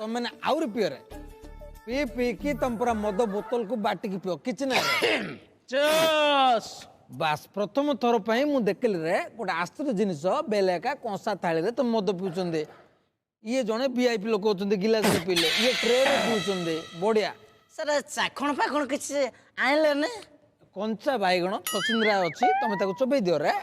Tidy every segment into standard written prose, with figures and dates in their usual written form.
तुम मैंने आउरी पियो रे पी पी की तुम पूरा मद बोतल को बाटिकी पियो किछ ना चस बास प्रथम थर पई मु देखली रे गोटे आश्चर्य जिनिस बेलेका कंसा थाली रे तुम मद पिउचंदे ये जने वीआईपी लोक होचंदे गिलास रे पीले ये ट्रे रे पिउचंदे बढ़िया सर चाखण फाखण किसी आइले ने कंचा बाइगण सचिंद्रा अच्छी तुम ताको चोबई दियो रे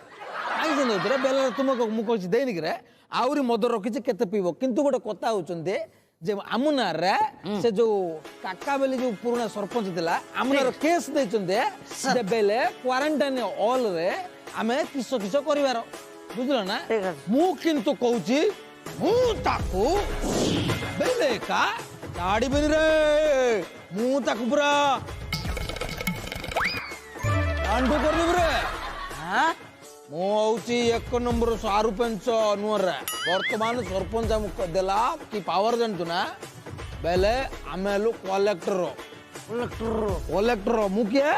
आई जे रे बेले तुमको मु कहछि देनी कि रे आउरी मद रखिछि केते पीबो किंतु गोटे कथा होचंदे जे आमुना रे से जो काका बेली जो पुराना सरपंच दिला आमुना केस देचंदे जे बेले क्वारंटाइन ऑल रे आमे किस किस करिवार बुझलो ना ठीक है। मु किंतु कहछि मु ताको बेले का गाड़ी बनी रे मु ताको पूरा आंडू कर देब रे हां मु हूँ एक नंबर सारू पेंच नुअर वर्तमान सरपंच आमको देला कि पावर जानतु ना बेले आमे हेलु कलेक्टर कलेक्टर मु किए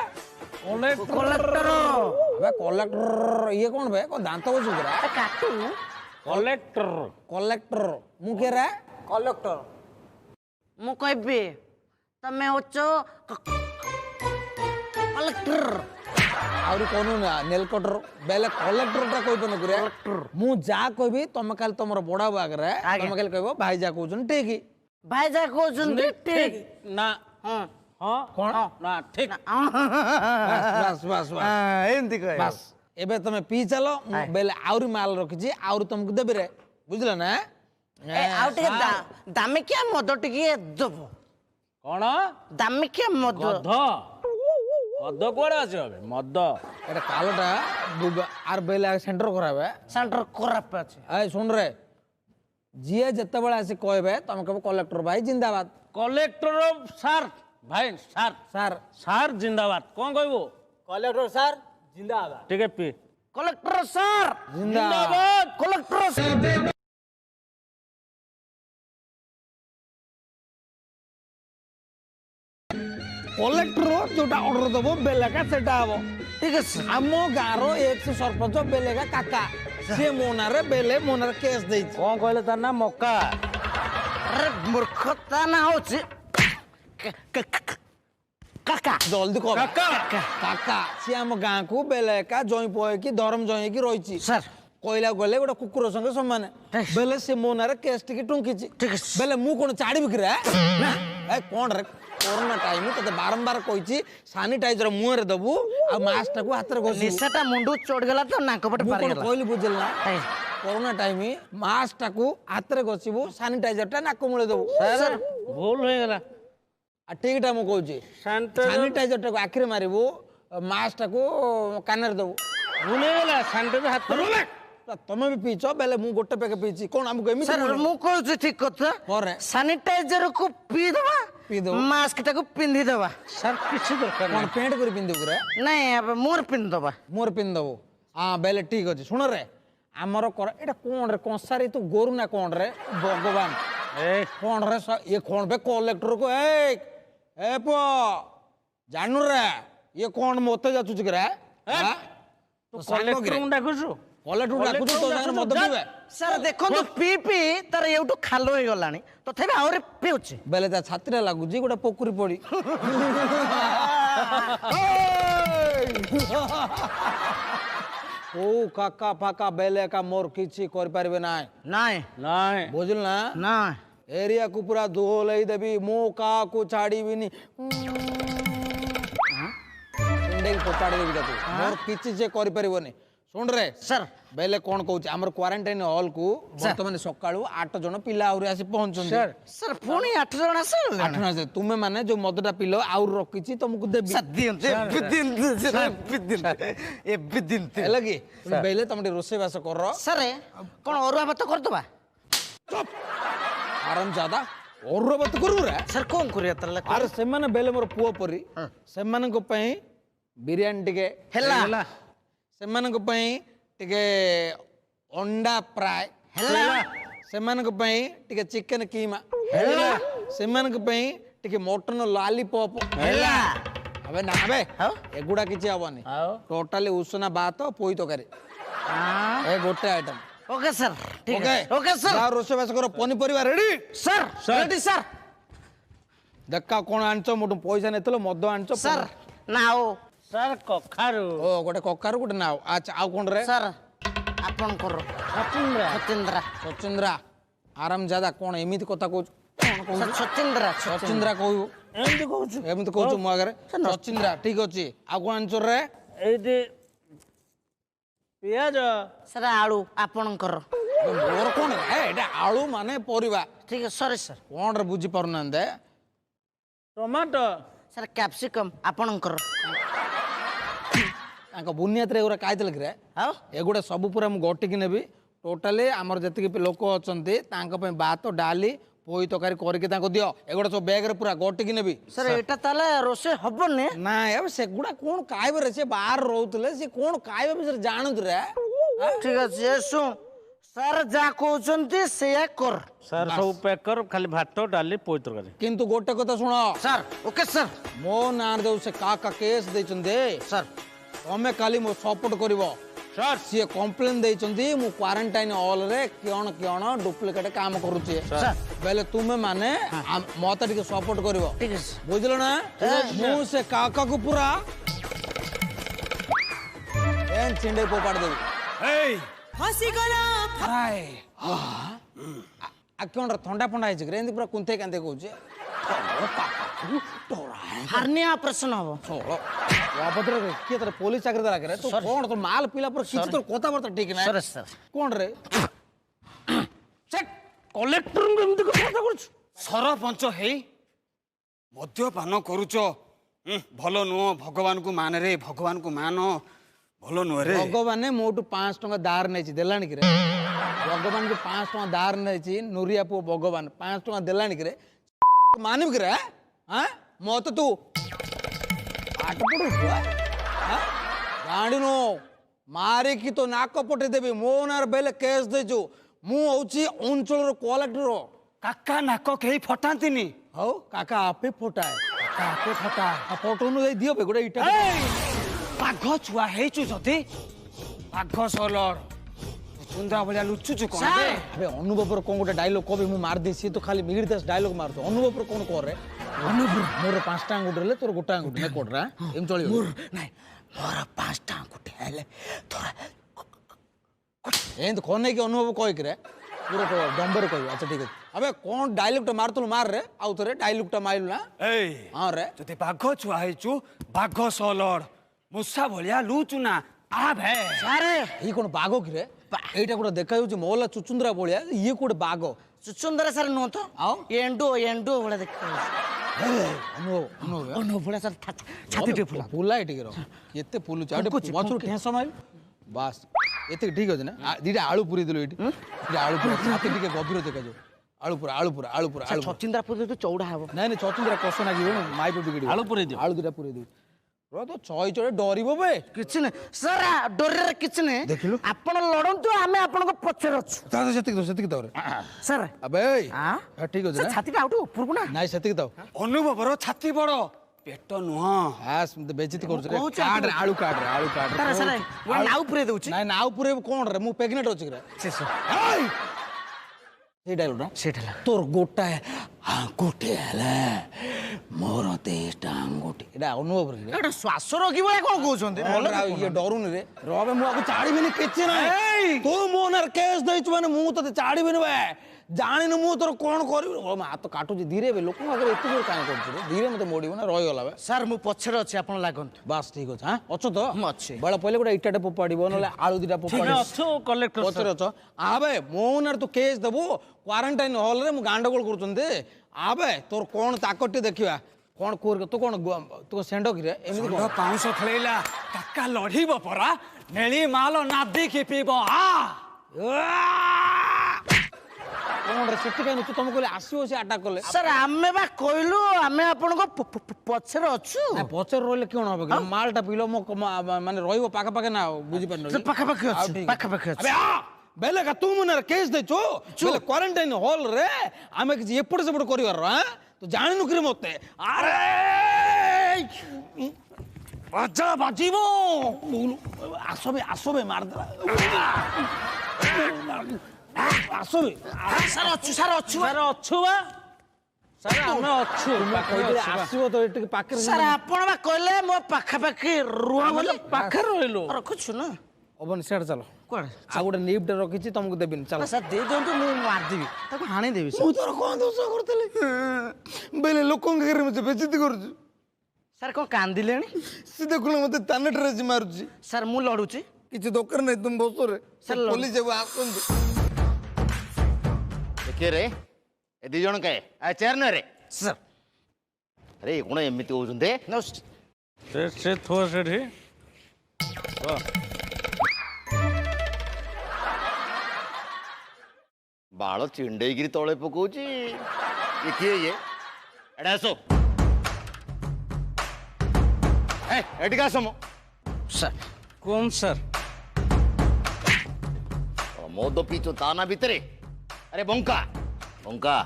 कलेक्टर अबे कलेक्टर ये कौन बे को दांत बसु रे काटू कलेक्टर कलेक्टर मु के रे कलेक्टर मु कहबी तमे होचो कलेक्टर आउरी कोनु ना नेल कटर बेले कलेक्टर टा कोइ पन करे मु जा कहबी तुम काल तमर बड़ा बाग रे तुम काल कहबो भाई जा कहउछन ठीक भाई जा कहउछन ठीक ना हां हाँ कोन ना ठीक बस बस बस एंती कह बस एबे तमे पी चलो बेले आउरी माल रखिछि आउरी तुमको देबे रे बुझला ना ए आउटे दामे क्या मद टिके दबो कौन दामे क्या मद मद मद कुआड़े आसिब मद एटा कालोटा आर बेले सेंटर कराबे सेंटर खराब अछि ए सुन रे जिए जत्ते बेला आसी कहबे तुम कहबो कलेक्टर भाई जिंदाबाद कलेक्टर सार भाई सार सर सार जिंदाबाद कौन कहबो कलेक्टर सर जिंदाबाद ठीक है पी कलेक्टर सर जिंदाबाद कलेक्टर सर कलेक्टर जोटा ऑर्डर दबो बेलेका सेटा हबो ठीक है आम गाँव एक सरपंच बेलेका काका से मोनारे बेले मोनारे केस देइछि कौन कहले तार नाम मक्का अरे मूर्खता ना होछि काका जल्दी कह काका काका से आम गाँ को बेलेका जई पोए की धर्म जई की रहिछि सर कहला गले गोटे कुकुर संगे समान बेले से मोनारे केस टिके टुंकीछि ठीक है। बेले मु कोन छाड़ी बिकरे ए कोन रे कोरोना टाइम तते बारंबार कहिछि सैनिटाइजर मुंह रे दबु आ मास्क टाको हाथ रे घोसि निशाटा मुंडू चढ़ गेला तो नाक पटे पार गेला कहली बुझल ना कोरोना टाइम मास्क टाको हाथ रे घोसिबु सैनिटाइजर टा नाक मुळे दबु सर भूल हो गला आ ठीक टा मु कहछि सैनिटाइजर टाको आखिरे मारिबु मास्क टाको कान रे दबु भूल हो गला सैनिटाइजर हाथ में तमे भी पीछो बेले मु गोटे पैके पीछि कोन हमको एमि सर मु कहछि ठीक कथा करे सैनिटाइजर को पी दबा मास्क टाको पिंधी दबा सर किसी दरकार कोन पेंट करी पिंदु करे नहीं अब मोर पिंध दबा मोर पिन दबो हाँ बेले ठीक अछि सुन रे आमर कर एटा कोन रे कंसारी तू गोरु ना कोन रे भगवान ए कोन रे ये कोन बे कलेक्टर को ए पो जानू रे ये कोन मोते जाचु छी करे हां तू कलेक्टर डाकुछु कलेक्टर डाकु तो जान मद पीबे सर देखो तो पी पी तार एउटू खालो हो गलानी तथापि आउरे पिउछि बेले ता छातीरा लागु जी गोटा पोखरी पड़ी ओ काका फाका बेले का मोर किछि कर पारबे नाय नहीं नहीं बुझल ना ना एरिया को पूरा धोलई देबी मो का को छाड़ी बिनी इंडेल पटाड़ी देबी ताको मोर किछि जे करि परिबोनी सुन रे सर बेले कोन कहूछ हमर क्वारंटाइन हॉल को वर्तमान सकाळू 8 जन पिला आउरी आसी पहुंचन सर सर पुणी 8 जण आसे 8 ना तुमे माने जो मदटा पिलो आउर रखिछि तुमको देबी सर दिन लगी बेले तुम रोसे बास कर सर कोन अरुआ भात कर दबा आराम ज्यादा और बात करू रे सर कोन करिया तले अरे से माने बेले मोर पुओ परी से माने को पई बिरयानी टिके हेला से माने को पई टिके अंडा फ्राई हेला से माने को पई टिके चिकन कीमा हेला से माने को पई टिके मटन लॉलीपॉप हेला अबे ना बे एगुडा किछि हबनी आओ टोटली उसना बात पोई तो करे हां ए गोटे आइटम ओके सर ठीक ओके है ओके सर ଯାଅ ରୋଷେଇବାସ କର ପନିପରିବା ରେଡି सर रेडी सर ଦେଖା କଣ ଆଣିଛ ମୋଠୁ ପଇସା ନେଇଥିଲ ମଦ ଆଣିଛ सर नाओ ସାର୍ କଖାରୁ ଓ ଗୋଟେ କକାରୁ ଗୋଟେ ନାଉ ଆଚ୍ଛା ଆଉ କଣ ରେ सर आपण कर ସଚିନ୍ଦ୍ରା सचिंद्रा ସଚିନ୍ଦ୍ରା ଆରାମ ଜାଦା କଣ ଏମିତି କଥା କହୁଛୁ କଣ सर କହୁଛୁ सचिंद्रा ସଚିନ୍ଦ୍ରା କହିବୁ ଏମିତି କହୁଛୁ ଏମିତି କହୁଛୁ ମୋ ଆଗରେ ସଚିନ୍ଦ୍ରା ଠିକ ଅଛି ଆଉ କଣ ଆଣିଛ ରେ ଏଇଠି ପିଆଜ सर आलू आपण कर ମୋର କଣ ରେ ଏଇଟା ଆଳୁ ମାନେ ପରିବା ठीक है सॉरी सर କଣ ରେ ବୁଝି ପାରୁନାହାନ୍ତି ଟମାଟୋ सर कैप्सिकम आपण कर ତାଙ୍କ ବୁନିଆତରେ ଏଗୁଡ଼ା କାଇଦେଲେ କିରେ आओ ଏଗୁଡ଼ା ସବୁ ପୁରା ମୁଁ ଗଟିକି ନେବି ଟୋଟାଲି ଆମର ଯେତିକି ଲୋକ ଅଛନ୍ତି ତାଙ୍କ ପାଇଁ ଭାତ ଡାଲି ପୋଇ ତରକାରୀ କରିକି ତାଙ୍କୁ ଦିଅ ଏଗୁଡ଼ା ସବୁ ବ୍ୟାଗରେ ପୁରା ଗଟିକି ନେବି सर एटा ताले रोसे हबने ନାଇଁ ଏବେ ସେଗୁଡ଼ା କଣ ଖାଇବରେ ସେ ବାହାରେ ରହୁଥିଲେ ସେ କଣ ଖାଇବା ବିଷୟରେ ଜାଣନ୍ତି ରେ ठीक আছে শুন सर जा कहउचंती सेया कर ସାର୍ ସବୁ ପ୍ୟାକ୍ କର ଖାଲି ଭାତ ଡାଲି ପୋଇ ତରକାରୀ କିନ୍ତୁ ଗୋଟେ କଥା ଶୁଣ सर ओके सर ମୋ ନାଁରେ ଯୋଉ ସେ କାକା କେସ୍ ଦେଇଛନ୍ତି सर ତମେ କାଲି ମୋ ସପୋର୍ଟ କରିବ ସାର୍ ସିଏ କମ୍ପ୍ଲେନ ଦେଇଛନ୍ତି ମୁଁ କ୍ୱାରେଣ୍ଟାଇନ ହଲରେ କିଅଣ କିଅଣ ଡୁପ୍ଲିକେଟ କାମ କରୁଛି ସାର୍। ବେଲେ ତୁମେ ମାନେ ମତେ ଟିକେ ସପୋର୍ଟ କରିବ ठीक है ବୁଝିଲ ନା ମୁଁ ସେ କାକାକୁ ପୁରା ଚିଣ୍ଡେ ପୋପାଡ଼ି ଦେବି କଣ ଥଣ୍ଡା ଫଣ୍ଡା ହେଇଛି କି ଏମିତି ପୁରା କୁନ୍ଥେଇ କାନ୍ଥେଇ କହୁଛି हार्निया ऑपरेशन हबो ଅଭଦ୍ର କିଏ ତୋର ପୋଲିସ ଚାକିରି ଦେଲା କି ତୁ କଣ ତୋ ମାଲ ପିଲା ପୁରା କିଛି ତୋର କଥାବାର୍ତ୍ତା ଠିକ ନାହିଁ सर सर କଣ ରେ କଲେକ୍ଟରଙ୍କୁ ଏମିତି କଥା କରୁଛୁ ସରପଞ୍ଚ ହେଇ ମଦ୍ୟପାନ କରୁଛ ଭଲ ନୁହଁ ଭଗବାନଙ୍କୁ ମାନେ ରେ ଭଗବାନଙ୍କୁ ମାନ ଭଲ ନୁହଁ ରେ ଭଗବାନ ମୋଠୁ 500 ଟଙ୍କା ଧାର ନେଇଛି ଦେଲାଣି କିରେ ଭଗବାନଙ୍କୁ 500 ଟଙ୍କା ଧାର ନେଇଛି ନୁରିଆ ପୁଅ ଭଗବାନ 500 ଟଙ୍କା ଦେଲାଣି କିରେ ମାନିବ କିରେ ହଁ ମତେ ତୁ ପାଠ ପଢୁଛୁ ଜାଣିନୁ ମାରିକି ତ ନାକ ପଠେଇଦେବି ମୋ ନାଁରେ ବେଲେ କେସ୍ ଦେଇଛୁ ମୁଁ ହଉଛି ଅଞ୍ଚଳର କଲେକ୍ଟର କାକା ନାକ କେହି ଫଟାନ୍ତିନି ହଉ କାକା ଆପେ ଫଟାଏ କାକା ଆପେ ଫଟା ଫଟୋନୁ ଦେଇ ଦିଅ ବେ ଗୋଟେ ଇଟା ବାଘ ଛୁଆ ହେଇଛୁ ଯଦି ବାଘ ସଲର ଚୁନ୍ଦା ଭଳିଆ ଲୁଚୁଛୁ କଣ ବେ? ବେ ଅନୁଭବର କଣ ଗୋଟେ ଡାଇଲଗ କବି ମୁଁ ମାରିଦେଇ ସିଏ ତ ଖାଲି ମିଗିଡ଼ି ଦାସ ଡାଇଲଗ ମାରୁଛୁ ଅନୁଭବର କଣ କରେ ଅନୁଭବ ମୋର 5ଟା ଆଙ୍ଗୁଠି ହେଲେ ତୋର ଗୋଟା ଆଙ୍ଗୁଠି ନା କୋଟରା ଏମିତି ଚଳିବ ନାଇଁ मोर 5टा अंगूठी हेले थोड़ा ଏମିତି ଖନେଇକି ଅନୁଭବ କହିକିରେ ପୁରା ଦମ୍ବରେ କହିବୁ ଆଚ୍ଛା ଠିକ ଅଛି ଆବେ କଣ ଡାଇଲଗଟା ମାରୁଥିଲୁ ମାର ରେ ଆଉ ଥରେ ଡାଇଲଗଟା ମାରିଲୁ ନା ଏଇ ହଁ ରେ ଯଦି ବାଘ ଛୁଆ ହେଇଛୁ ବାଘ ସଲର ମୂଷା ଭଳିଆ ଲୁଚୁ ନା ଆ ଭେ अरे ଏଇ କଣ ବାଘ କିରେ ଏଇଟା ଗୋଟେ ଦେଖାଯାଉଛି ମହଲା ଚୁଚୁନ୍ଦ୍ରା ଭଳିଆ ଇଏ କୋଉଟେ ବାଘ चुचुंदर सर नो तो आओ। एंडो एंडो बोला देख ଅନୁଭବ ଅନୁଭବ ओनो बोला सर छाती टे फुला ଫୁଲାଇ ଟିକେ ରହ ଏତେ ଫୁଲୁଛି ଆଉ ଟିକେ ପଛରୁ ଠେସ ମାରିଲୁ ବାସ୍ ଏତିକି ଠିକ ଅଛି ନା ଦିଟା ଆଳୁ ପୁରେଇ ଦେଲୁ ଏଇଠି ଦିଟା ଆଳୁ ପୁରା ଛାତି ଟିକେ ଗଭୀର ଦେଖାଯାଉ ଆଳୁ पुरा आलू पुरा आलू पुरा आलू छचिंद्रा पुरे तो चौड़ा हबो ନାଇଁ ନାଇଁ ଚଚିନ୍ଦ୍ରା କଷ ନାଗିବ ମାଇପ ବିଗିଡିବ ଆଳୁ ପୁରେଇ ଦିଅ। ଆଳୁ ଦିଟା ପୁରେଇ ଦେବି ର ତ ଚଇ ଚଇ ଡରିବ ବେ किछ ने सर डोरे किछ ने देखिलु? आपण लडंतु आमे आपण को पछर अछु ତା ସେତିକି ଥାଉ ରେ सर ଆବେ हां ଠିକ ଅଛି सर ନା छाती पे आउटु ऊपर को ना ନାଇଁ ସେତିକି ଥାଉ ଅନୁଭବର ଛାତି ବଡ ପେଟ ନୁହଁ ହାସ୍ ବେଜିତି କରୁଛ ରେ କହୁଛି କାଟ ରେ ଆଳୁ କାଟ ରେ सर सर वो नाउ पुरे दउची ନାଇଁ ନାଉ ପୁରେଇବୁ କଣ ରେ ମୁଁ ପ୍ରେଗନେଣ୍ଟ ଅଛି ରେ से सर ସେଇ ଡାଇଲଗ सेठा ତୋର ଗୋଟାଏ ଆଙ୍ଗୁଠି ହେଲେ ମୋର 23ଟା ଆଙ୍ଗୁଠି ଏଇଟା ଅନୁଭବ ରେ एटा श्वास रोगी बळे कोन कहउछन्ते ଇଏ ଡରୁନି ରେ ରବେ ମୁଁ ଆକୁ ଛାଡ଼ିବିନି କିଛି ନାହିଁ ତୁ ମୋ ନାଁରେ କେସ୍ ଦେଇଛୁ ମାନେ ମୁଁ ତତେ ଛାଡ଼ିବିନି ବେ ଜାଣିନୁ ମୁଁ ତୋର କଣ କରିବି ମୋ ହାତ କାଟୁଛି ଧୀରେ ବେ ଲୋକଙ୍କ ଆଗରେ ଏତେ ଜୋର କାହିଁ କରୁଛୁ ରେ ଧୀରେ ମତେ ମୋଡ଼ିବ ନା ରହିଗଲା ବେ सर मु पछर अछि आपण लागंतु ବାସ୍ ଠିକ ଅଛି ହଁ ଅଛ ତ ମୁଁ ଅଛି। ବେଳ ପଇଲେ ଗୋଟେ ଇଟାଟେ ଫୋପାଡ଼ିବ ନହେଲେ ଆଳୁ ଦିଟା ଆମେ ଫୋପାଡ଼ିବ ଅଛୁ କଲେକ୍ଟର ପଛରେ ଅଛ ଆବେ ମୋ ନାଁରେ ତୁ କେସ୍ ଦେବୁ କ୍ୱାରେଣ୍ଟାଇନ ହଲରେ ମୁଁ ଗାଣ୍ଡଗୋଳ କରୁଛନ୍ତି ଆବେ ତୋର କଣ ତାକତ ଟିକେ ଦେଖିବା କଣ ତୁ କଣ ତୁ ସେଣ୍ଡ କିରେ ଏମିତି ଷଣ୍ଢ କଣ ପାଉଁଶ ଖେଳେଇଲା କାକା ଲଢିବ ପରା ନେଳି ମାଲ ନାଦିକି ପିଇବ ଆ କଣ ରେ ସେଠି କାହିଁ ତୁ ତମକୁ କହିଲେ ଆସିବ ସେ ଆଟାକ୍ କଲେ सर आमे बा कहलु आमे आपण को पछर अछु ନାଇଁ ପଛରେ ରହିଲେ କଣ ହବ କି ମାଲଟା ପିଇଲ ମୋ ମାନେ ରହିବ ପାଖାପାଖି ନା ବୁଝିପାରିନ ସେ ପାଖାପାଖି ଅଛି, ପାଖାପାଖି ଅଛି। ବେଲେ କା ତୁ ମୋ ନାଁରେ କେସ୍ ଦେଇଛୁ ବେଲେ କ୍ୱାରେଣ୍ଟାଇନ ହଲ୍ ରେ ଆମେ କିଛି ଏପଟ ସେପଟ କରିବାର ତୁ ଜାଣିନୁ କିରେ ମତେ ଆରେ ବାଜା ବାଜିବ ଆସବେ ମାରିଦେଲା ଆସ ବେ। ସାର୍ ଅଛୁ ସାର୍ ଅଛୁ ସାର୍ ଅଛୁ ବା ସାର୍ ଆମେ ଅଛୁ ପାଖରେ କହିଲେ ଅଛୁ ବା। ଆସିବ ତ ଏଠିକି ପାଖରେ ସାର୍ ଆପଣ ବା କହିଲେ ମୋ ପାଖାପାଖି ରୁହ ଆମେ ବୋଲି ତ ପାଖରେ ରହିଲୁ ରଖୁଛୁ ନା ହବନି ସିଆଡେ ଚାଲ କୁଆଡେ ଆଉ ଗୋଟେ ନିପ୍ଟ ରଖିଛି ତମକୁ ଦେବିନି ଚାଲ ସାର୍ ଦେଇ ଦିଅନ୍ତୁ ମୁଁ ମାରିଦେବି ତାକୁ ହାଣିଦେବି ମୁଁ ତୋର କଣ ଦୋଷ କରୁଥିଲି ବେଲେ ଲୋକଙ୍କ ଆଗରେ ମତେ ବେଜିତି କରୁଛୁ ସାର୍ କ'ଣ କାନ୍ଦିଲେଣି ସେ ଦେଖୁନ ମତେ ତାନେଟରେ ଆସି ମାରୁଛି ସାର୍ ମୁଁ ଲଢୁଛି କିଛି ଦରକାର ନାହିଁ ତୁମ ବସରେ ଚାଲ। ପୋଲିସ ଏବେ ଆସନ୍ତୁ କିଏ ରେ ଏ ଦି ଜଣ କାଏ ଆ ଚେୟାର ନେ ରେ ସାର୍ ଆରେ କଣ ଏମିତି ହଉଛନ୍ତି ସେ ଥୁଅ ସେଠି ବାଳ ଚିଣ୍ଡେଇକିରି ତଳେ ପକଉଛି ଏ କିଏ ଇଏ ଏଟା ଆସ ଏଠିକି ଆସ ମୋ ସାର୍ কোন স্যার ମଦ ପିଇଛ ତା ନା ଭିତରେ ଆରେ ବଙ୍କା ବଙ୍କା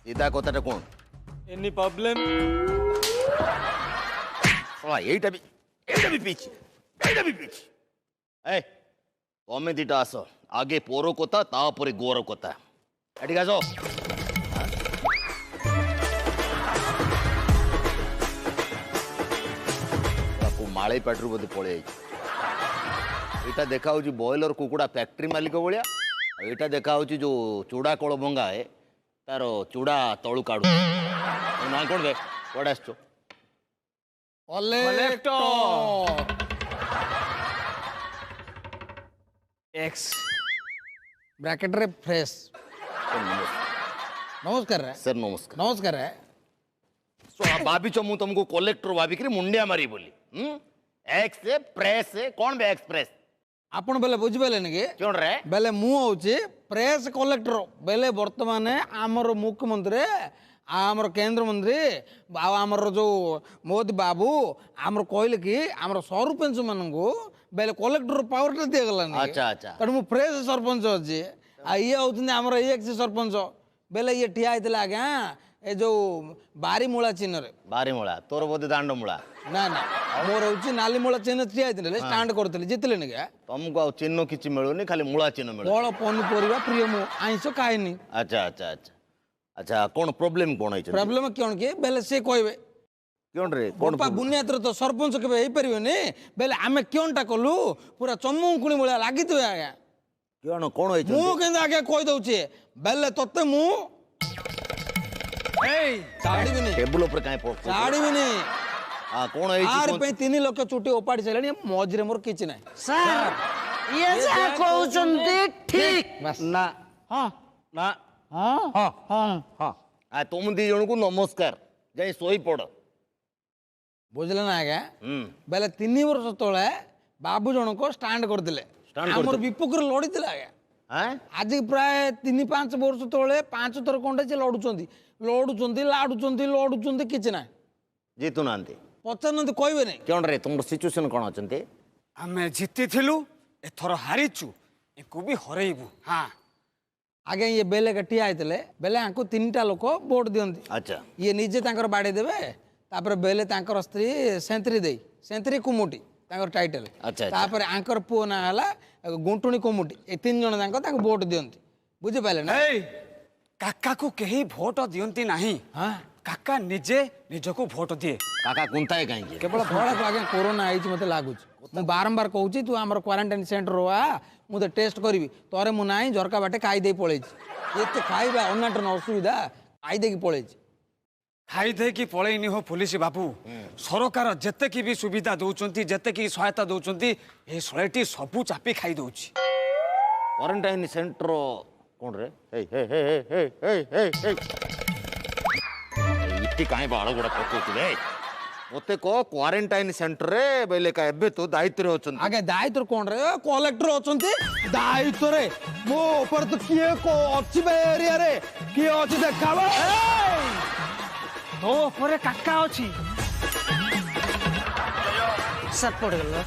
ସିଧା କଥାଟା କଣ এনি প্রবলেম ଶଳା ଏଇଟା ବି ପିଇଛି ଏଇଟା ବି ପିଇଛି ଏ ତମେ ଦିଟା ଆସ ଆଗେ ପୋର କଥା ତାପରେ ଗୋର କଥା ଏଠିକି ଆସ ତାକୁ ମାଳେଇ ପାଟିରୁ ବୋଧେ ପଳେଇ ଯାଇଛି ଏଇଟା ଦେଖା ହଉଛି ବଏଲର କୁକୁଡ଼ା ଫ୍ୟାକ୍ଟ୍ରି ମାଲିକ ଭଳିଆ ଆଉ ଏଇଟା ଦେଖା ହଉଛି ଯୋଉ ଚୁଡ଼ା କଳ ଭଙ୍ଗା ତାର ଚୁଡ଼ା ତଳୁ କାଢୁ ନା କଣ ବେ କୁଆଡ଼େ ଆସିଛୁ ଏକ୍ସ ବ୍ରାକେଟରେ ଫ୍ରେଶ ନମସ୍କାର ସାର୍ ନମସ୍କାର ନମସ୍କାର ଭାବିଛ ମୁଁ ତମକୁ କଲେକ୍ଟର ଭାବିକିରି ମୁଣ୍ଡିଆ ମାରି ବୋଲି ଏକ୍ସ ପ୍ରେସ୍ କଣ ବେ ଏକ୍ସପ୍ରେସ୍ ଆପଣ ବେଲେ ବୁଝିପାରିଲେନି କି କଣ ରେ ବେଲେ ମୁଁ ହଉଛି ପ୍ରେସ କଲେକ୍ଟର ବେଲେ ବର୍ତ୍ତମାନ ଆମର ମୁଖ୍ୟମନ୍ତ୍ରୀ ଆମର କେନ୍ଦ୍ରମନ୍ତ୍ରୀ ଆଉ ଆମର ଯୋଉ ମୋଦି ବାବୁ ଆମର କହିଲେ କି ଆମର ସରପଞ୍ଚ ମାନଙ୍କୁ ବେଲେ କଲେକ୍ଟର ପାୱାରଟା ଦିଆଗଲାନି ଆଚ୍ଛା ଆଚ୍ଛା ତେଣୁ ମୁଁ ପ୍ରେସ ସରପଞ୍ଚ ଅଛି ଆଉ ଇଏ ହଉଛନ୍ତି ଆମର ଏକ୍ସ ସରପଞ୍ଚ ବେଲେ ଇଏ ଠିଆ ହେଇଥିଲା ଆଜ୍ଞା ଏ ଯୋଉ ବାରିମୂଳା ଚିହ୍ନରେ ବାରିମୂଳା ତୋର ବୋଧେ ଦାଣ୍ଡମୂଳା ନା ନା ମୋର ହଉଛି ନାଲିମୂଳା ଚିହ୍ନ ଠିଆ ହେଇଥିଲେ ଷ୍ଟାଣ୍ଡ କରୁଥିଲେ ଜିତିଲେନି କି ତମକୁ ଆଉ ଚିହ୍ନ କିଛି ମିଳୁନି ଖାଲି ମୂଳା ଚିହ୍ନ ମିଳୁଛି ଫଳ ପନିପରିବା ପ୍ରିୟ ମୁଁ ଆଇଁଷ ଖାଏନି ଆଚ୍ଛା ଆଚ୍ଛା ଆଚ୍ଛା ଆଚ୍ଛା କଣ ପ୍ରୋବ୍ଲେମ କଣ ହେଇଛି ପ୍ରୋବ୍ଲେମ କ'ଣ କି ବେଲେ ସେ କହିବେ କଣ ରେ କଣ ବାପା ବୁନିୟାଦରେ ତ ସରପଞ୍ଚ କେବେ ହେଇପାରିବେନି ବେଲେ ଆମେ କେଉଁଟା କଲୁ ପୁରା ଚମୁକୁଣି ଭଳିଆ ଲାଗିଥିବେ ଆଜ୍ଞା କଣ କଣ ହେଇଛି ମୁଁ କିନ୍ତୁ ଆଜ୍ଞା କହିଦଉଛି ବେଲେ ତତେ ମୁଁ ଛାଡ଼ିବିନି ଟେବୁଲ ଉପରେ କାଇଁ ପଡୁଛି ଛାଡ଼ିବିନି କଣ ଆର ହେଇଛି ପାଇଁ 3 ଲକ୍ଷ ଚୁଟି ଓପାଡ଼ି ସାରିଲାଣି ମଝିରେ ମୋର କିଛି ନାହିଁ ସାର୍ ଇଏ ଯାହା କହୁଛନ୍ତି ଠିକ না ହଁ না ହଁ ହଁ ହଁ ହଁ ତୁମ ଦି ଜଣଙ୍କୁ ନମସ୍କାର ଯାଇ ଶୋଇ ପଡ ବୁଝିଲେ ନା ଆଜ୍ଞା ବେଲେ 3 ବର୍ଷ ତଳେ ବାବୁ ଜଣକ ଷ୍ଟାଣ୍ଡ କରିଥିଲେ ଷ୍ଟାଣ୍ଡ ଆମର କରିଥିଲେ? ବିପକ୍ଷରେ ଲଢିଥିଲେ ଆଜ୍ଞା ଆଁ ଆଜି ପ୍ରାୟ 3-5 ବର୍ଷ ତଳେ 5 ଥର ଖଣ୍ଡେ ସେ ଲଢୁଛନ୍ତି ଲଢୁଛନ୍ତି କିଛି ନାହିଁ ଜିତୁ ନାହାନ୍ତି ପଚାରୁନାହାନ୍ତି କହିବେନି କଣ ରେ ତୁମର ସିଚୁଏସନ କଣ ଅଛନ୍ତି ଆମେ ଜିତିଥିଲୁ ଏଥର ହାରିଛୁ ଏକୁ ବି ହରେଇବୁ ହଁ ଆଜ୍ଞା ଇଏ ବେଲେ ଠିଆ ହେଇଥିଲେ ବେଲେ ଆଙ୍କୁ 3ଟା ଲୋକ ଭୋଟ ଦିଅନ୍ତି ଆଚ୍ଛା ଇଏ ନିଜେ ତାଙ୍କର ବାଡ଼େଇ ଦେବେ ତାପରେ ବେଲେ ତାଙ୍କର ସ୍ତ୍ରୀ ସେନ୍ତ୍ରୀ କୁମୁଟି ତାଙ୍କର ଟାଇଟଲ ଆଚ୍ଛା, ଆଚ୍ଛା। ତାପରେ ଆଙ୍କର ପୁଅ ନାଁ ହେଲା ଗୁଣ୍ଟୁଣି କୁମୁଟି ଏ 3 ଜଣ ଯାକ ତାଙ୍କୁ ଭୋଟ ଦିଅନ୍ତି ବୁଝିପାରିଲେ ନା ଏଇ କାକାକୁ କେହି ଭୋଟ ଦିଅନ୍ତି ନାହିଁ ହଁ କାକା ନିଜେ ନିଜକୁ ଭୋଟ ଦିଏ କାକା କୁନ୍ତାଏ କାହିଁକି କେବଳ ଭଡ଼ାକୁ ଆଜ୍ଞା କୋରୋନା ହେଇଛି ମୋତେ ଲାଗୁଛି ମୁଁ ବାରମ୍ବାର କହୁଛି ତୁ ଆମର କ୍ୱାରେଣ୍ଟାଇନ୍ ସେଣ୍ଟର ଆ ମୁଁ ତ ଟେଷ୍ଟ କରିବି ତୋରେ ମୁଁ ନାହିଁ ଝରକା ବାଟେ ଖାଇଦେଇ ପଳେଇଛି ଏତେ ଖାଇବା ଅନାଟନ ଅସୁବିଧା ଖାଇଦେଇକି ପଳେଇଛି ଖାଇ ଦେଇକି ପଳେଇନି ହୋ ପୋଲିସ ବାବୁ ସରକାର ଯେତେକି ବି ସୁବିଧା ଦଉଛନ୍ତି ଯେତେକି ସହାୟତା ଦଉଛନ୍ତି ଏ ଶଳେଟି ସବୁ ଚାପି ଖାଇ ଦଉଛି କ୍ୱାରେଣ୍ଟାଇନ ସେଣ୍ଟର କଣ ରେ ଇଟି କାହିଁ ବାଳ ଗୁଡା ପକଉଥିଲେ ମତେ କହ କ୍ୱାରେଣ୍ଟାଇନ ସେଣ୍ଟରରେ ବୋଇଲେ କା ଏବେ ତ ଦାୟିତ୍ୱରେ ଅଛନ୍ତି ଆଜ୍ଞା ଦାୟିତ୍ୱ କଣ ରେ କଲେକ୍ଟର ଅଛନ୍ତି ଦାୟିତ୍ୱରେ ମୋ ଉପରେ ତ କିଏ ଅଛି ବେ ଏରିଆରେ କିଏ ଅଛି ଦେଖାବ ତୋ ଉପରେ କାକା ଅଛି ସାର୍ ପଡ଼ିଗଲା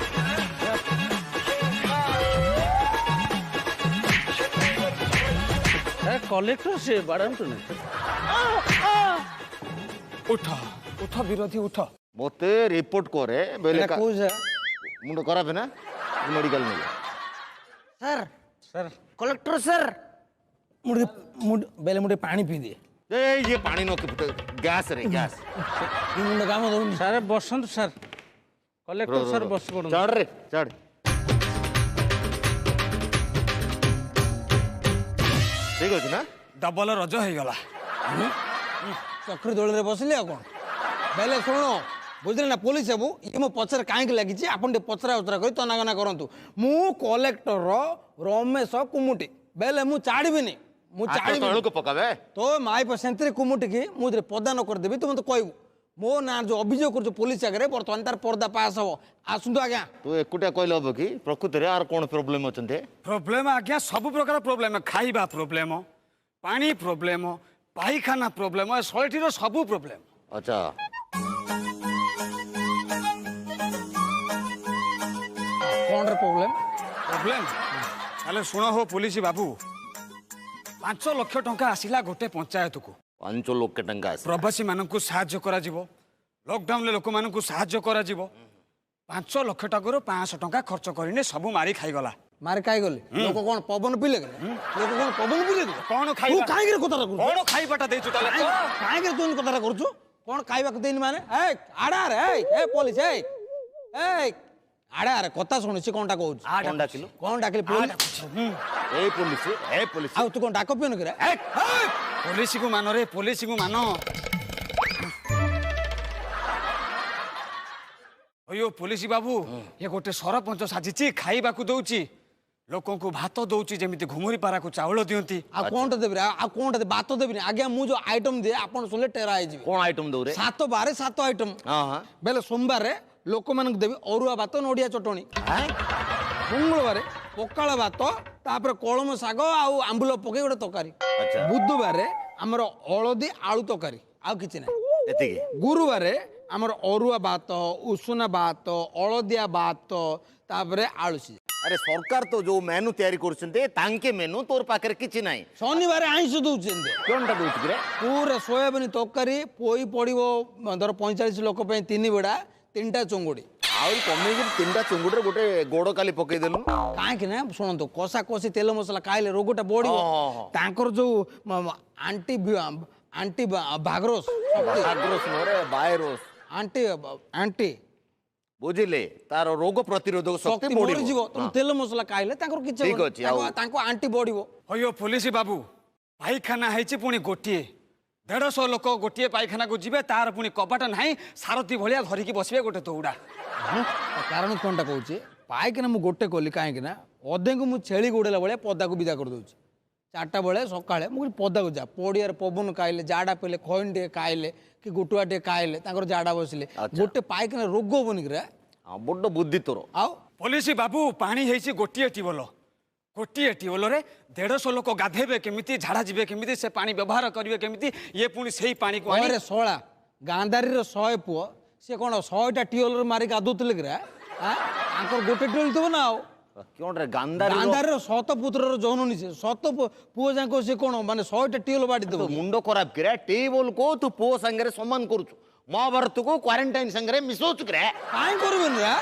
କଲେକ୍ଟର ସେ ବାଡ଼ାନ୍ତୁ ନା ଉଠ ଉଠ ବିରୋଧୀ ଉଠ ମତେ ରିପୋର୍ଟ করে ବୋଇଲେ এটা কোন জায়গা? ମୁଣ୍ଡ ଖରାପ ନା ମେଡିକାଲ ନେଲେ ସାର୍ सर କଲେକ୍ଟର ସାର୍ ବେଲେ ମୁଟେ ପାଣି ପିଇ ଦିଏ ये पानी नो गैस रे गैस ମୁଣ୍ଡ କାମ ଦଉନି ସାର୍ ବସନ୍ତୁ ସାର୍ କଲେକ୍ଟର ସାର୍ ବସି ପଡ଼ନ୍ତୁ चढ़ रे चढ़ ठीक अछि ना ଡବଲ ରଜ ହେଇଗଲା। ଚକ୍ରୀ ଦୋଳିରେ ବସିଲେ ଆଉ କ'ଣ ବେଲେ ଶୁଣ ବୁଝିଲେ ନା ପୋଲିସ ସବୁ ଇଏ ମୋ ପଛରେ କାହିଁକି ଲାଗିଛି ଆପଣ ଟିକେ ପଚରା ଉଚରା କରି ତନାଗନା କରନ୍ତୁ ମୁଁ କଲେକ୍ଟର ରମେଶ କୁମୁଟି ବେଲେ ମୁଁ ଛାଡ଼ିବିନି ମୁଁ हाथ ଛାଡ଼ିବିନି तळु को पकावे तो माइप सेंतरे कुमुटिकी मु पदा न करदेबी तुम तो कहबू मो ना जो अभियोग कर पुलिस आगे बर्तमान तार पर्दा पास हम आसतु आज्ञा तू एकुटिया कहले हबो कि प्रकृति रे आर कोन प्रॉब्लम अछन्ते ପ୍ରୋବ୍ଲେମ ଆଜ୍ଞା ସବୁ ପ୍ରକାର ପ୍ରୋବ୍ଲେମ ଖାଇବା ପ୍ରୋବ୍ଲେମ ପାଣି ପ୍ରୋବ୍ଲେମ ପାଇଖାନା ପ୍ରୋବ୍ଲେମ ଏ ଶୈଳୀର ସବୁ ପ୍ରୋବ୍ଲେମ। अच्छा कौन रे प्रॉब्लम ପ୍ରୋବ୍ଲେମ ତାହେଲେ ଶୁଣ ହୋ ପୋଲିସ ବାବୁ 5 ଲକ୍ଷ ଟଙ୍କା ଆସିଲା ଗୋଟେ ପଞ୍ଚାୟତକୁ 5 लोग के टंका आसे ପ୍ରବାସୀ ମାନଙ୍କୁ ସାହାଯ୍ୟ କରାଯିବ ଲକଡାଉନରେ ଲୋକମାନଙ୍କୁ ସାହାଯ୍ୟ କରାଯିବ 5 ଲକ୍ଷ ଟଙ୍କାରୁ 500 ଟଙ୍କା ଖର୍ଚ୍ଚ କରିନେ ସବୁ ମାରି ଖାଇଗଲା। मारे काई गले लोक कौन पवन पिले लोक कौन पवन पिले କଣ तू ଖାଇବା काई रे कथारा करू କଣ ଖାଇବାଟା ଦେଇଛୁ ତାହେଲେ काई रे तू कथारा करूछु कौन खाइबा को देनी माने ए आडा रे ए पुलिस ए आडा रे कथा सुनिछि कोनटा कहू कोन डाकिलु कौन डाकिले पुलिस ए पुलिस आ तू कौन डाक पियन करे ପୋଲିସ କୁ ମାନ ରେ ପୋଲିସ କୁ ମାନ ଅୟୋ ପୋଲିସ ବାବୁ ଏ ଗୋଟେ ସରପଞ୍ଚ ସାଜିଛି ଖାଇବାକୁ ଦଉଛି ଲୋକଙ୍କୁ ଭାତ ଦଉଛି ଯେମିତି ଘୁମୁରି ପାରାକୁ ଚାଉଳ ଦିଅନ୍ତି। आ कोनटा देबी आ कोनटा दे बात तो देबी आगे मु जो आइटम दे आपण सुले टेरा आइ जिवि कोन आइटम दौ रे 7 बारे 7 आइटम हां हां बेले सोमवार रे लोक मानक देबी अरुआ भात नोडिया चटणी मंगलवार पकाळ भात तापर कळम साग आउ आंबुल पके गोटे तकारी अच्छा बुधवार हमर हळदी आलू तकारी आउ किछि ना एति गुरुवार हमर अरुआ भात उषुना भात हळदिया भात तापर आलू सी अरे सरकार तो जो मेनू तयारी करछन्ते तांके मेनू तोर पाकर किछि नाही शनिवार आइंस दउछेंदे कोनटा दउछ रे पूरा सोयाबीन तकारी पोई पड़िबो धर 45 लोक पे 3 बेड़ा 3टा चंगुड़ी आउर कमे कि तीनटा चुंगुडरे गोटे गोड़ काली पकई देलु काहे ना शुणु कषा कषि तेल मसला खाइले रोगटा बढ़िबो तांकर जो आंटी आंटी भाग्रोस आग्रोस नरे वायरस आंटी आंटी बुझिले तार रोग प्रतिरोधक शक्ति शक्ति बढ़ी बढ़ी जीवो तुम तेल मसला खाइले तांकर किछ ठीक अछि, आउ- तांको आंटी बढ़िबो ଅୟୋ ପୋଲିସ ବାବୁ ପାଇଖାନା ହେଇଛି ପୁଣି ଗୋଟିଏ 150 ଲୋକ ଗୋଟିଏ ପାଇଖାନାକୁ ଯିବେ ତାର ପୁଣି କବାଟ ନାହିଁ ସାରଥୀ ଭଳିଆ ଧରିକି ବସିବେ ଗୋଟେ ଦୌଡ଼ା। कारण कोनटा कहूची पाइकिना मु गोटे कली काहे ना अधे को मु छेली गोडेला बेले पदा को विदा कर दउची 4टा बेले सकाळे मु पदा को जा पडियार पवन खाइले जाडा पेले खैन टे खाइले कि गुटुआ टे खाइले ताकर जाडा बसिले गोटे पाइकिना रोग बनि रे बड्ड बुद्धि तोर आउ ପୋଲିସ ବାବୁ ପାଣି ହେଇଛି ଗୋଟିଏ ଟ୍ୟୁବଲ ରେ 150 ଲୋକ ଗାଧେଇବେ କେମିତି ଝାଡ଼ା ଯିବେ କେମିତି ସେ ପାଣି ବ୍ୟବହାର କରିବେ କେମିତି ଇଏ ପୁଣି ସେଇ ପାଣିକୁ ଆଣି अरे सोळा गांधारी रो 100 पुओ से कोन 100टा टियोल रे मारी गाधुतले रे हां आंकर गोटे टियोल तब ना आउ क्यों रे गांधारी गांधारी रो 7 पुत्र रो जननी से 7 पुओ जाको से कोन माने 100टा टियोल बाडी तो देबो मुंडो खराब करे टेबल को तू पो संगे समान करूछु महाभारत को क्वारंटाइन संगे मिसोच करे काई करबेन रे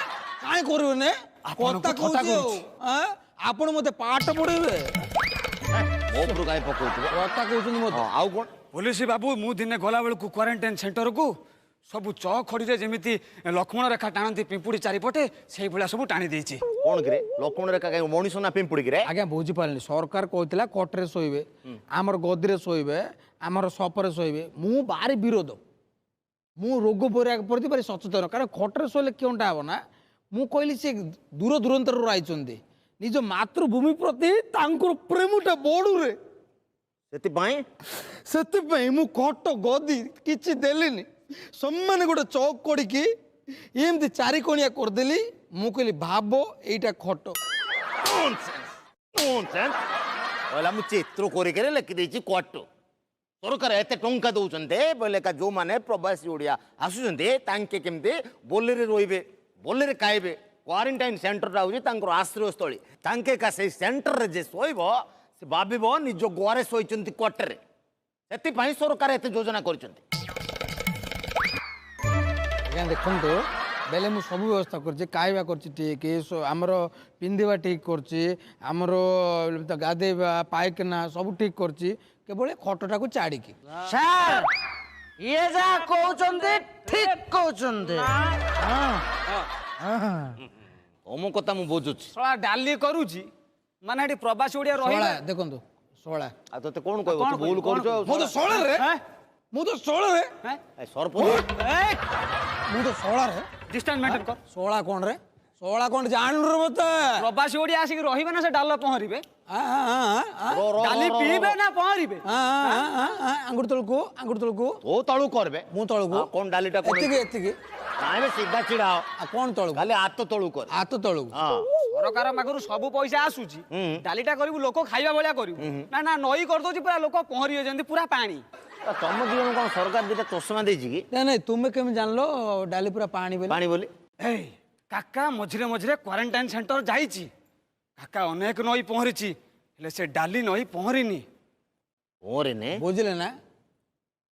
काई करबेन आपनको कोता कथा कहू हां आपण मते पाठ पढेबे मोपरु काय पकोछु कोता कहउछन मते आउ कोन ପୋଲିସ ବାବୁ ମୁଁ ଦିନେ ଗଲା ବେଳକୁ କ୍ୱାରେଣ୍ଟାଇନ୍ ସେଣ୍ଟରକୁ ସବୁ ଚଖଡ଼ିରେ ଯେମିତି ଲକ୍ଷ୍ମଣ ରେଖା ଟାଣନ୍ତି ପିମ୍ପୁଡ଼ି ଚାରିପଟେ ସେଇଭଳିଆ ସବୁ ଟାଣି ଦେଇଛି। कोन करे लक्षण रेखा काय मଣିଷ ना पिंपुडी करे आज्ञा बुझी पारनी सरकार कहतिला कोटरे सोइबे हमर गदिरे सोइबे हमर सपरे सोइबे मु बारी विरोध मु रोग प्रति बारी सचेतन कारण खटरे सोइले केउंटा हबो ना मु कहली से दूर दूरंतर राइचंदी निज मातृभूमि प्रति तांकर प्रेमटा बडू रे सेति बाय ସେଥିପାଇଁ ମୁଁ ଖଟ ଗଦି କିଛି ଦେଲିନି ସମ୍ମାନ ଗୋଟେ ଚौक କରିକି ଏମିତି ଚାରି କଣିଆ କରିଦେଲି ମୁଁ କହିଲି ଭାବ ଏଇଟା ଖଟ नॉनसेंस ओला मु चित्र कोरी करे लेखि देछि कोट सरकार एते टंका दउचंते बोले का जो माने प्रवासी ओडिया आसुचंते तांके केमते बोलेरे रोइबे बोलेरे खाइबे क्वारंटाइन सेंटर राउजी तांकर आश्रय स्थली तांके का से सेंटर रे जे सोइबो से भाबिबो निज गोरे सोइचंती कोटरे सेति पई सरकार एते योजना करचंती ଆଜ୍ଞା ଦେଖନ୍ତୁ ବେଲେ ମୁଁ ସବୁ ବ୍ୟବସ୍ଥା କରିଛି ଖାଇବା କରିଛି ଠିକ୍ ଆମର ପିନ୍ଧିବା ଠିକ୍ କରିଛି ଆମର ଗାଧେଇବା ପାଇଖାନା ସବୁ ଠିକ୍ କରିଛି କେବଳ ଏ ଖଟଟାକୁ ଛାଡ଼ିକି ସାର୍ ଇଏ ଯାହା କହୁଛନ୍ତି ଠିକ କହୁଛନ୍ତି ତମ କଥା ମୁଁ ବୁଝୁଛି। ଶଳା ଡାଲି କରୁଛି ମାନେ ଏଠି ପ୍ରବାସୀ ଓଡିଆ ଶୋଳା ରହିଲା ଦେଖନ୍ତୁ ଶୋଳା ଆଉ ତତେ କଣ କହିବ ତୁ ଭୁଲ କରୁଛ ଆଉ ମୁଁ ତ ଶୋଳାରେ ମୁଁ ତ ଶୋଳାରେ ଏ ସରପଞ୍ଚ ମୁଁ ତ ଶୋଳାରେ ଡିଷ୍ଟାନ୍ସ ମେଣ୍ଟେନ କର। ଶୋଳା କ'ଣ ରେ ଶୋଳା କ'ଣ ଜାଣିଲୁ ରେ ମତେ ପ୍ରବାସୀ ଓଡିଆ ଆସିକି ରହିବେ ନା ସେ ଡାଲ ପହଁରିବେ ଡାଲି ର ପିଇବେ ନା ପହଁରିବେ ଆଙ୍ଗୁଠି ତଳକୁ ତୋ ତଳୁ କରବେ ମୁଁ ତଳକୁ କଣ ଡାଲିଟା ଏତିକି ଏତିକି ନାଇଁ ବେ ସିଧା ଛିଡା ହ ଆଉ କ'ଣ ତଳକୁ ଖାଲି ହାତ ତଳୁ କର ହାତ ତଳକୁ ହଁ ସରକାର ପାଖରୁ ସବୁ ପଇସା ଆସୁଛି ଡାଲିଟା କରିବୁ ଲୋକ ଖାଇବା ଭଳିଆ କରିବୁ ନା ନା ନଈ କରିଦଉଛି ପୁରା ଲୋକ ପହଁରିବେ ଯେମିତି ପୁରା ପାଣି ତମ ଦି ଜଣ କଣ ସରକାର ଦିଟା ଚଷମା ଦେଇଛି କି ନାଇଁ ନାଇଁ ତୁମେ କେମିତି ଜାଣିଲ ଡାଲି ପୁରା ପାଣି ବୋଲି ପାଣି ବୋଲି ଏଇ କାକା ମଝିରେ ମଝିରେ କ୍ୱାରେଣ୍ଟାଇନ ସେଣ୍ଟର ଯାଇଛି କାକା ଅନେକ ନଈ ପହଁରିଛି ହେଲେ ସେ ଡାଲି ନଈ ପହଁରିନି ଓରେ ନେ ବୁଝିଲେ ନା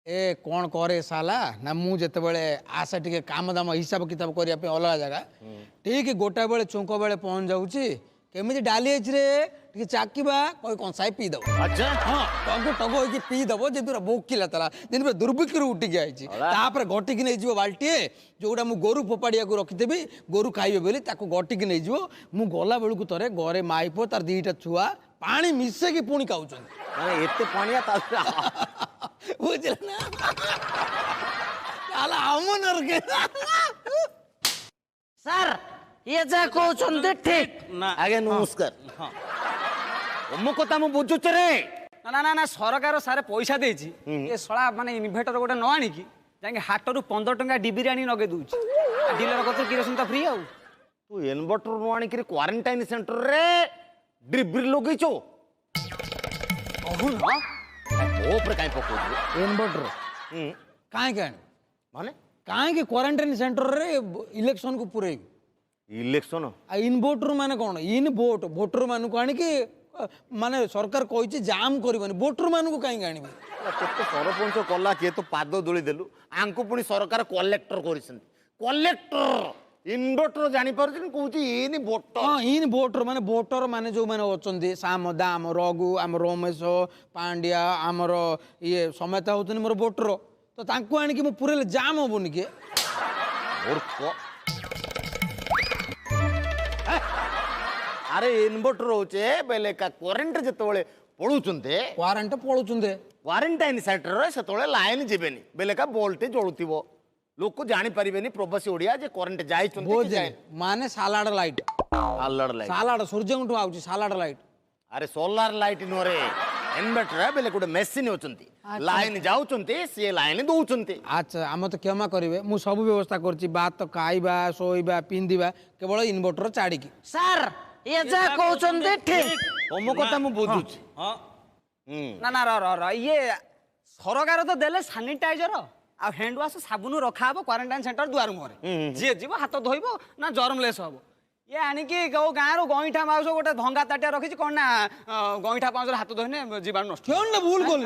ଏ କ'ଣ କରେ ସାଲା ନା ମୁଁ ଯେତେବେଳେ ଆସେ ଟିକେ କାମ ଦାମ ହିସାବ କିତାବ କରିବା ପାଇଁ ଅଲଗା ଜାଗା ଠିକ୍ ଗୋଟାଏ ବେଳେ ଛୁଙ୍କ ବେଳେ ପହଞ୍ଚି ଯାଉଛି କେମିତି ଡାଲି ହେଇଛି ରେ ଟିକେ ଚାକିବା କହି କଂସାଏ ପିଇଦବ ଆଚ୍ଛା ହଁ ଟଗୁ ଟଗୁ ହେଇକି ପିଇଦବ ଯେମିତି ପୁରା ଭୋକିଲା ତାଲା ଯେମିତି ପୁରା ଦୁର୍ଭିକ୍ଷରୁ ଉଠିକି ଆଇଛି ତାପରେ ଗଟିକି ନେଇଯିବ ବାଲ୍ଟିଏ ଯୋଉଟା ମୁଁ ଗୋରୁ ଫୋପାଡ଼ିବାକୁ ରଖିଦେବି ଗୋରୁ ଖାଇବେ ବୋଲି ତାକୁ ଗଟିକି ନେଇଯିବ ମୁଁ ଗଲା ବେଳକୁ ଥରେ ଘରେ ମାଇ ପୁଅ ତାର ଦିଟା ଛୁଆ ପାଣି ମିଶେଇକି ପୁଣି ଖାଉଛନ୍ତି ମାନେ ଏତେ ପାଣିଆ ତା ବୁଝିଲେ ନା ତାହେଲେ ଆମ ନରକେ ସାର୍ ଇଏ ଯାହା କହୁଛନ୍ତି ଠିକ ଆଜ୍ଞା ନମସ୍କାର ତମ କଥା ମୁଁ ବୁଝୁଛି ରେ ନା ନା ନା ସରକାର ସାରେ ପଇସା ଦେଇଛି ଏ ଶଳା ମାନେ ଇନଭେଟର ଗୋଟେ ନ ଆଣିକି ଯାଇକି ହାଟରୁ 15 ଟଙ୍କା ଡିବିରି ଆଣି ନଗେଇ ଦଉଛି ଡିଲର କଥା କିରୋସିନ ତ ଫ୍ରି ଆଉ ତୁ ଇନଭର୍ଟର ନ ଆଣିକିରି କ୍ୱାରେଣ୍ଟାଇନ ସେଣ୍ଟରରେ ଡ୍ରିବ୍ରି ଲଗେଇଛୁ କହୁନ ମୋ ଉପରେ କାଇଁ ପକଉଛୁ ଇନଭର୍ଟର ହୁଁ କାହିଁକି ଆଣି ମାନେ କାହିଁକି କ୍ୱାରେଣ୍ଟାଇନ ସେଣ୍ଟରରେ ଇଲେକ୍ସନକୁ ପୁରେଇବି ଇଲେକ୍ସନ ଆଉ ଇନଭୋଟର ମାନେ କ'ଣ ଇନ୍ ଭୋଟ ଭୋଟର ମାନଙ୍କୁ ଆଣିକି ମାନେ ସରକାର କହିଛି ଜାମ୍ କରିବନି ଭୋଟର ମାନଙ୍କୁ କାହିଁକି ଆଣିବେ କେତେ ସରପଞ୍ଚ କଲା କିଏ ତ ପାଦ ଦୋଳି ଦେଲୁ ଆଙ୍କୁ ପୁଣି ସରକାର କଲେକ୍ଟର କରିଛନ୍ତି କଲେକ୍ଟର ଇନଭର୍ଟର ଜାଣିପାରୁଛନ୍ତି କହୁଛି ଇନି ଭୋଟର ହଁ ଇନ୍ ଭୋଟର ମାନେ ଯୋଉମାନେ ଅଛନ୍ତି ସାମ ଦାମ ରଘୁ ଆମର ରମେଶ ପାଣ୍ଡିଆ ଆମର ଇଏ ସମେତ ହଉଛନ୍ତି ମୋର ଭୋଟର ତ ତାଙ୍କୁ ଆଣିକି ମୁଁ ପୁରେଇଲେ ଜାମ୍ ହବନି କି ମୂର୍ଖ ଆରେ ଇନଭର୍ଟର ହଉଛି ବେଲେ କରେଣ୍ଟ ଯେତେବେଳେ ପଳଉଛନ୍ତି ୱାରେଣ୍ଟ ପଳଉଛନ୍ତି କ୍ୱାରେଣ୍ଟାଇନ ସେଣ୍ଟରରେ ସେତେବେଳେ ଲାଇନ ଯିବେନି ବେଲେକା ବଲ୍ଟେ ଜଳୁଥିବ ଲୋକ ଜାଣିପାରିବେନି ପ୍ରବାସୀ ଓଡିଆ ଯେ କରେଣ୍ଟ ଯାଇଛନ୍ତି କି ବୁଝିଲେ ଯାଇନି। ମାନେ salad light alert light salad ସୂର୍ଯ୍ୟଙ୍କଠୁ ଆଉଛି ସାଲାଡ ଲାଇଟ୍ ଆରେ ସୋଲାର ଲାଇଟ ନୁହଁରେ ଇନଭର୍ଟର ବେଲେ ଗୋଟେ ମେସିନ୍ ଅଛନ୍ତି ଲାଇନ ଯାଉଛନ୍ତି ସିଏ ଲାଇନ ଦଉଛନ୍ତି ଆଚ୍ଛା ଆମେ ତ କ୍ଷମା କରିବେ ମୁଁ ସବୁ ବ୍ୟବସ୍ଥା କରିଛି ଭାତ ଖାଇବା ଶୋଇବା ପିନ୍ଧିବା କେବଳ ଇନଭର୍ଟର ଛାଡ଼ିକି ସାର୍ ଇଏ ଯାହା କହୁଛନ୍ତି ଠିକ ତମ କଥା ମୁଁ ବୁଝୁଛି ହଁ ହୁଁ ନା ନା ର ଇଏ ସରକାର ତ ଦେଲେ ସାନିଟାଇଜର ଆଉ ହ୍ୟାଣ୍ଡ ୱାଶ ସାବୁନ ରଖାହବ କ୍ୱାରେଣ୍ଟାଇନ ସେଣ୍ଟର ଦୁଆର ମୁହଁରେ ଯିଏ ଯିବ ହାତ ଧୋଇବ ନା ଜର୍ମଲେସ୍ ହବ ଇଏ ଆଣିକି କୋଉ ଗାଁରୁ ଗଇଁଠା ମାଉସ ଗୋଟେ ଭଙ୍ଗା ତାଟିଆ ରଖିଛି କଣ ନା ଗଇଁଠା ପାଉଁଶରେ ହାତ ଧୋଇନେ ଜୀବାଣୁ ନଷ୍ଟ କେଉଁଟା ଭୁଲ କଲି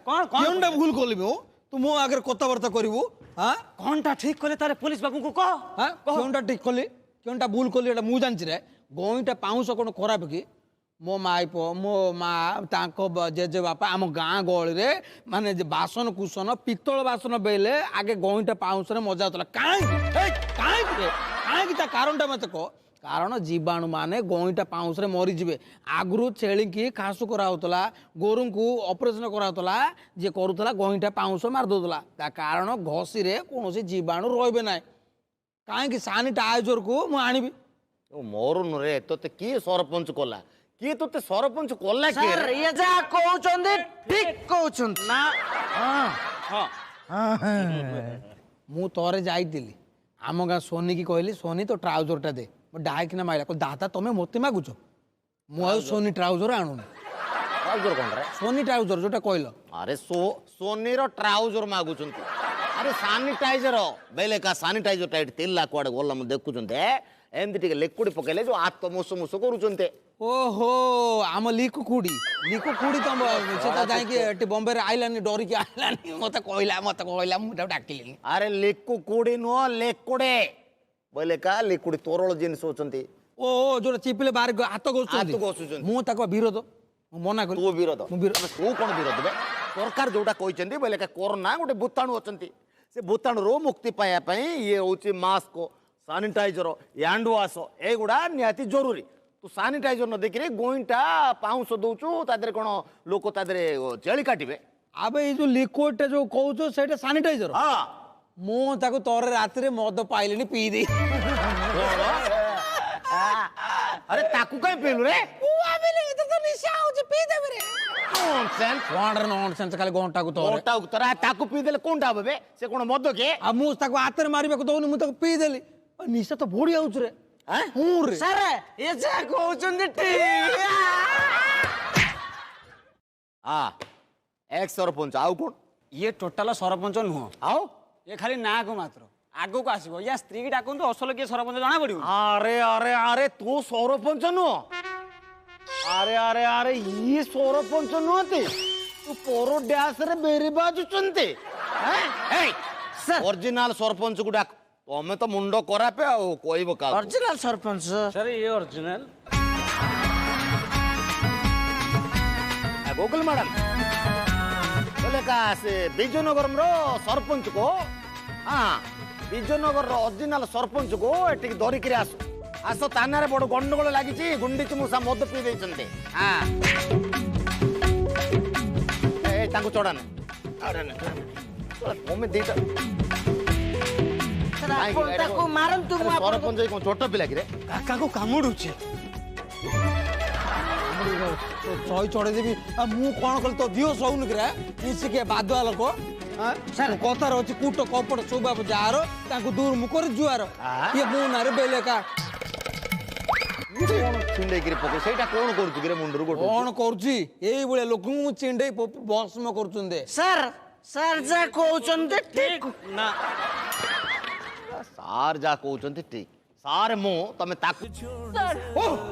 କଣ କେଉଁଟା ଭୁଲ କଲି ମୁଁ ତୁ ମୋ ଆଗରେ କଥାବାର୍ତ୍ତା କରିବୁ ହଁ କଣଟା ଠିକ କଲେ ତାର ପୋଲିସ ବାବୁଙ୍କୁ କହ ହଁ କେଉଁଟା ଠିକ କଲି କେଉଁଟା ଭୁଲ କଲି ଏଟା ମୁଁ ଜାଣିଛି ରେ ଗଇଁଟା ପାଉଁଶ କ'ଣ ଖରାପ କି ମୋ ମାଇପ ମୋ ମା ତାଙ୍କ ଜେଜେ ବାପା ଆମ ଗାଁ ଗହଳିରେ ମାନେ ବାସନ କୁସନ ପିତ୍ତଳ ବାସନ ବେଲେ ଆଗେ ଗଇଁଟା ପାଉଁଶରେ ମଜା ହଉଥିଲା କାହିଁକି ତା କାରଣଟା ମତେ କହ କାରଣ ଜୀବାଣୁ ମାନେ ଗଇଁଟା ପାଉଁଶରେ ମରିଯିବେ ଆଗରୁ ଛେଳିକି ଖାସୁ କରାହଉଥିଲା ଗୋରୁଙ୍କୁ ଅପରେସନ କରାହଉଥିଲା ଯିଏ କରୁଥିଲା ଗଇଁଟା ପାଉଁଶ ମାରି ଦଉଥିଲା ତା କାରଣ ଘଷିରେ କୌଣସି ଜୀବାଣୁ ରହିବେ ନାହିଁ କାହିଁକି ସାନିଟାଇଜରକୁ ମୁଁ ଆଣିବି ମୋର ନରେ ତୋତେ କିଏ ସରପଞ୍ଚ କଲା କିଏ ତୋତେ ସରପଞ୍ଚ କଲା କିଏ ସାର୍ ଇଏ ଯାହା କହୁଛନ୍ତି ଠିକ କହୁଛନ୍ତି ନା ମୁଁ ଥରେ ଯାଇଥିଲି ଆମ ଗାଁ ସୋନିକି କହିଲି ସୋନି ତ ଟ୍ରାଉଜରଟା ଦେ ଡାକିନା ମାଇଲା ଦାଦା ତମେ ମୋତେ ମାଗୁଛ ମୁଁ ଆଉ ସୋନି ଟ୍ରାଉଜର ଆଣୁନି ଟ୍ରାଉଜର କଣ ରେ ସୋନି ଟ୍ରାଉଜର ଯୋଉଟା କହିଲ ଆରେ ସୋନିର ଟ୍ରାଉଜର ମାଗୁଛନ୍ତି ଆରେ ସାନିଟାଇଜର ବେଲେ କା ସାନିଟାଇଜର ଟା ଏଠି ତେଲା କୁଆଡେ ଗଲା ମୁଁ ଦେଖୁଛନ୍ତି ଏମିତି ଟିକେ ଲିକୁଇଡ ପକେଇଲେ ଯୋଉ ହାତ ମୁସ କରୁଛନ୍ତି ଓହୋ ଆମ ଲିକୁ ଖୁଡି ତମ ସେ ତ ଯାଇକି ଏଠି ବମ୍ବେରେ ଆଇଲାନି ଡରିକି ଆଇଲାନି ମତେ କହିଲା ମୁଁ ତାକୁ ଡାକିଲିନି ଆରେ ଲିକୁଇଡ ନୁହଁ ଲିକୁଡେ ବୋଇଲେ କା ଲିକୁଡି ତରଳ ଜିନିଷ ଅଛନ୍ତି ଓ ଯୋଉଟା ଚିପିଲେ ବାହାରେ ହାତ ଘଷୁଛନ୍ତି ହାତ ଘଷୁଛନ୍ତି। ମୁଁ ତାକୁ ବିରୋଧ ମୁଁ ମନା କଲି ତୁ ବିରୋଧ ମୁଁ ବିରୋଧ ତୁ କଣ ବିରୋଧ ବେ ସରକାର ଯୋଉଟା କହିଛନ୍ତି ବୋଇଲେ କା କରୋନା ଗୋଟେ ଭୂତାଣୁ ଅଛନ୍ତି ସେ ଭୂତାଣୁରୁ ମୁକ୍ତି ପାଇବା ପାଇଁ ଇଏ ହଉଛି ମାସ୍କ ସାନିଟାଇଜର ହ୍ୟାଣ୍ଡ ୱାଶ ଏଗୁଡ଼ା ନିହାତି ଜରୁରୀ ତୁ ସାନିଟାଇଜର ନ ଦେଖିରେ ଗୋଇଁଟା ପାଉଁଶ ଦଉଛୁ ତା ଦେହରେ କଣ ଲୋକ ତା ଦେହରେ ଛେଳି କାଟିବେ ଆବେ ଏଇ ଯୋଉ ଲିକ୍ୱିଡଟା ଯୋଉ କହୁଛ ସେଇଟା ସାନିଟାଇଜର ହଁ ମୁଁ ତାକୁ ଥରେ ରାତିରେ ମଦ ପାଇଲିନି ପିଇ ଦେଇ ଆରେ ତାକୁ କାଇଁ ପିଇଲୁ ରେ ଖାଲି ଘଣ୍ଟାକୁ ଥରେ ତାକୁ ପିଇ ଦେଲେ କୋଣଟା ହବ ବେ ସେ କଣ ମଦ କିଏ ଆଉ ମୁଁ ତାକୁ ହାତରେ ମାରିବାକୁ ଦଉନି ମୁଁ ତାକୁ ପିଇ ଦେଲି ନିଶା ତ ବଢି ଯାଉଛି ରେ ମୁଁ ରେ ସାର୍ ଏ ଯାହା କହୁଛନ୍ତି ଠିକ ହଁ ଏକ୍ସ ସରପଞ୍ଚ ଆଉ କଣ ଇଏ ଟୋଟାଲ ସରପଞ୍ଚ ନୁହଁ ଆଉ ଇଏ ଖାଲି ନାଁକୁ ମାତ୍ର ଆଗକୁ ଆସିବ ୟା ସ୍ତ୍ରୀ କି ଡାକନ୍ତୁ ଅସଲ କିଏ ସରପଞ୍ଚ ଜଣା ପଡିବ ଆରେ ଆରେ ଆରେ ତୁ ସରପଞ୍ଚ ନୁହ ଆରେ ଆରେ ଆରେ ଇଏ ସରପଞ୍ଚ ନୁହନ୍ତି ତୁ ପର ଡ୍ୟାସ ରେ ବେରି ବାଜୁଛନ୍ତି ଅରିଜିନାଲ ସରପଞ୍ଚ କୁ ଡାକ ତମେ ତ ମୁଣ୍ଡ ଖରାପ ଆଉ କହିବ କାହା ଅରିଜିନାଲ ସରପଞ୍ଚ ସାର୍ ଇଏ ଅରିଜିନାଲ ଗୁଗଲ ମ୍ୟାଡାମ ବୋଲେ କା ସେ ବିଜୟନଗରମ ସରପଞ୍ଚ କୁ ହଁ ବିଜୟନଗର ଅରିଜିନାଲ ସରପଞ୍ଚ କୁ ଏଠିକି ଧରିକିରି ଆସ ଆସ ଥାନାରେ ବଡ ଗଣ୍ଡଗୋଳ ଲାଗିଛି ଗୁଣ୍ଡିଚି ମୂଷା ମଦ ପିଇ ଦେଇଛନ୍ତି ତାଙ୍କୁ ଚଢାନ ତମେ ଦିଟା ତାକୁ ମାରନ୍ତୁ ସରପଞ୍ଚ କଣ ଛୋଟ ପିଲା କିରେ କାକାକୁ କାମୁଡୁଛି ଶହେ ଚଢେଇ ଦେବି ଆଉ ମୁଁ କଣ କଲି ତ ଦିଅ ଶୋଉନି କିରେ ମିଶିକି ବାଦୁଆ ଲୋକ କଥାର ଅଛି କୁଟ କପଟ ଶୋଭାବ ଯାହାର ତାଙ୍କୁ ଦୂର ମୁଁ କରି ଜୁଆର ଇଏ ମୁଁ ନାରେ ବେଲେକା ଛିଣ୍ଡେଇକିରି ପକଉ ସେଇଟା କଣ କରୁଛୁ କିରେ ମୁଣ୍ଡରୁ ଗୋଟେ କଣ କରୁଛି ଏଇଭଳିଆ ଲୋକଙ୍କୁ ମୁଁ ଚିଣ୍ଡେଇ ଭସ୍ମ କରୁଛନ୍ତି ସାର୍ ସାର୍ ଯାହା କହୁଛନ୍ତି ଠିକ ନା ସାର୍ ଯାହା କହୁଛନ୍ତି ଠିକ ସାର୍ ମୁଁ ତମେ ତାକୁ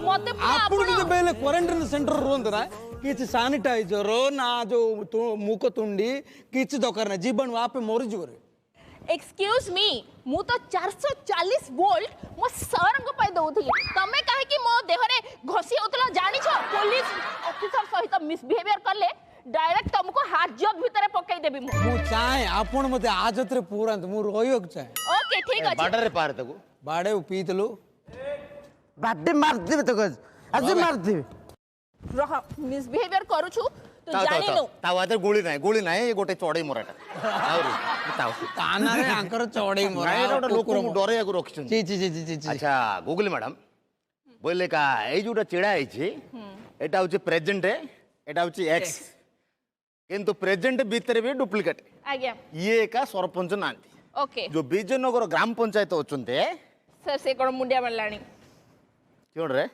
ମତେ ଆପଣ ଯଦି ବେଲେ କ୍ୱାରେଣ୍ଟାଇନ ସେଣ୍ଟର ରୁହନ୍ତୁ ନା କିଛି ସାନିଟାଇଜର ନା ଯୋଉ ମୁଖ ତୁଣ୍ଡି କିଛି ଦରକାର ନାହିଁ ଜୀବନ ଆପେ ମରିଯିବ ରେ एक्सक्यूज मी मु तो 440 वोल्ट मो सर को पाई दउथली तमे काहे कि मो देह रे घसी होतला जानि छ पुलिस ऑफिसर सहित मिसबिहेवियर करले डायरेक्ट तुमको हाथ जग भीतर पकाई देबी ମୁଁ ଚାହେଁ ଆପଣ ମତେ ଆଜତରେ ପୁରାନ୍ତୁ ମୁଁ ରହିବାକୁ ଚାହେଁ ओके ठीक अछि ବାଡରେ ପାରେ ତାକୁ ବାଡେ ପିଇଥିଲୁ ବାଡେ ମାରିଦେବେ ତ ଆଜି ମାରିଦେବେ रह मिसबिहेवियर करू छु तो जानि नो ତା ହାତରେ ଗୁଳି ନାହିଁ ଗୋଟେ ଚଢେଇ ମରାଟା ଆହୁରି ତାନାରେ ଆଙ୍କର ଚଢେଇ ମରା ଗୋଟେ ଲୋକଙ୍କୁ ଡରେଇବାକୁ ରଖିଛନ୍ତି ଛି ଛି ଛି ଛି ଛି ଆଚ୍ଛା ଗୁଗୁଲି ମ୍ୟାଡାମ ବୋଇଲେ କା ଏଇ ଯୋଉଟା ଚିଡ଼ା ହେଇଛି ଏଟା ହଉଛି ପ୍ରେଜେଣ୍ଟ ଏଟା ହଉଛି ଏକ୍ସ କିନ୍ତୁ ପ୍ରେଜେଣ୍ଟ ଭିତରେ ବି ଡୁପ୍ଲିକେଟ आज्ञा ଇଏ ଏକା ସରପଞ୍ଚ ନାହାନ୍ତି ओके ଯୋଉ ବିଜୟନଗର ଗ୍ରାମ ପଞ୍ଚାୟତ ଅଛନ୍ତି सर से कोन मुंडिया मारलानी କିଅଣ ରେ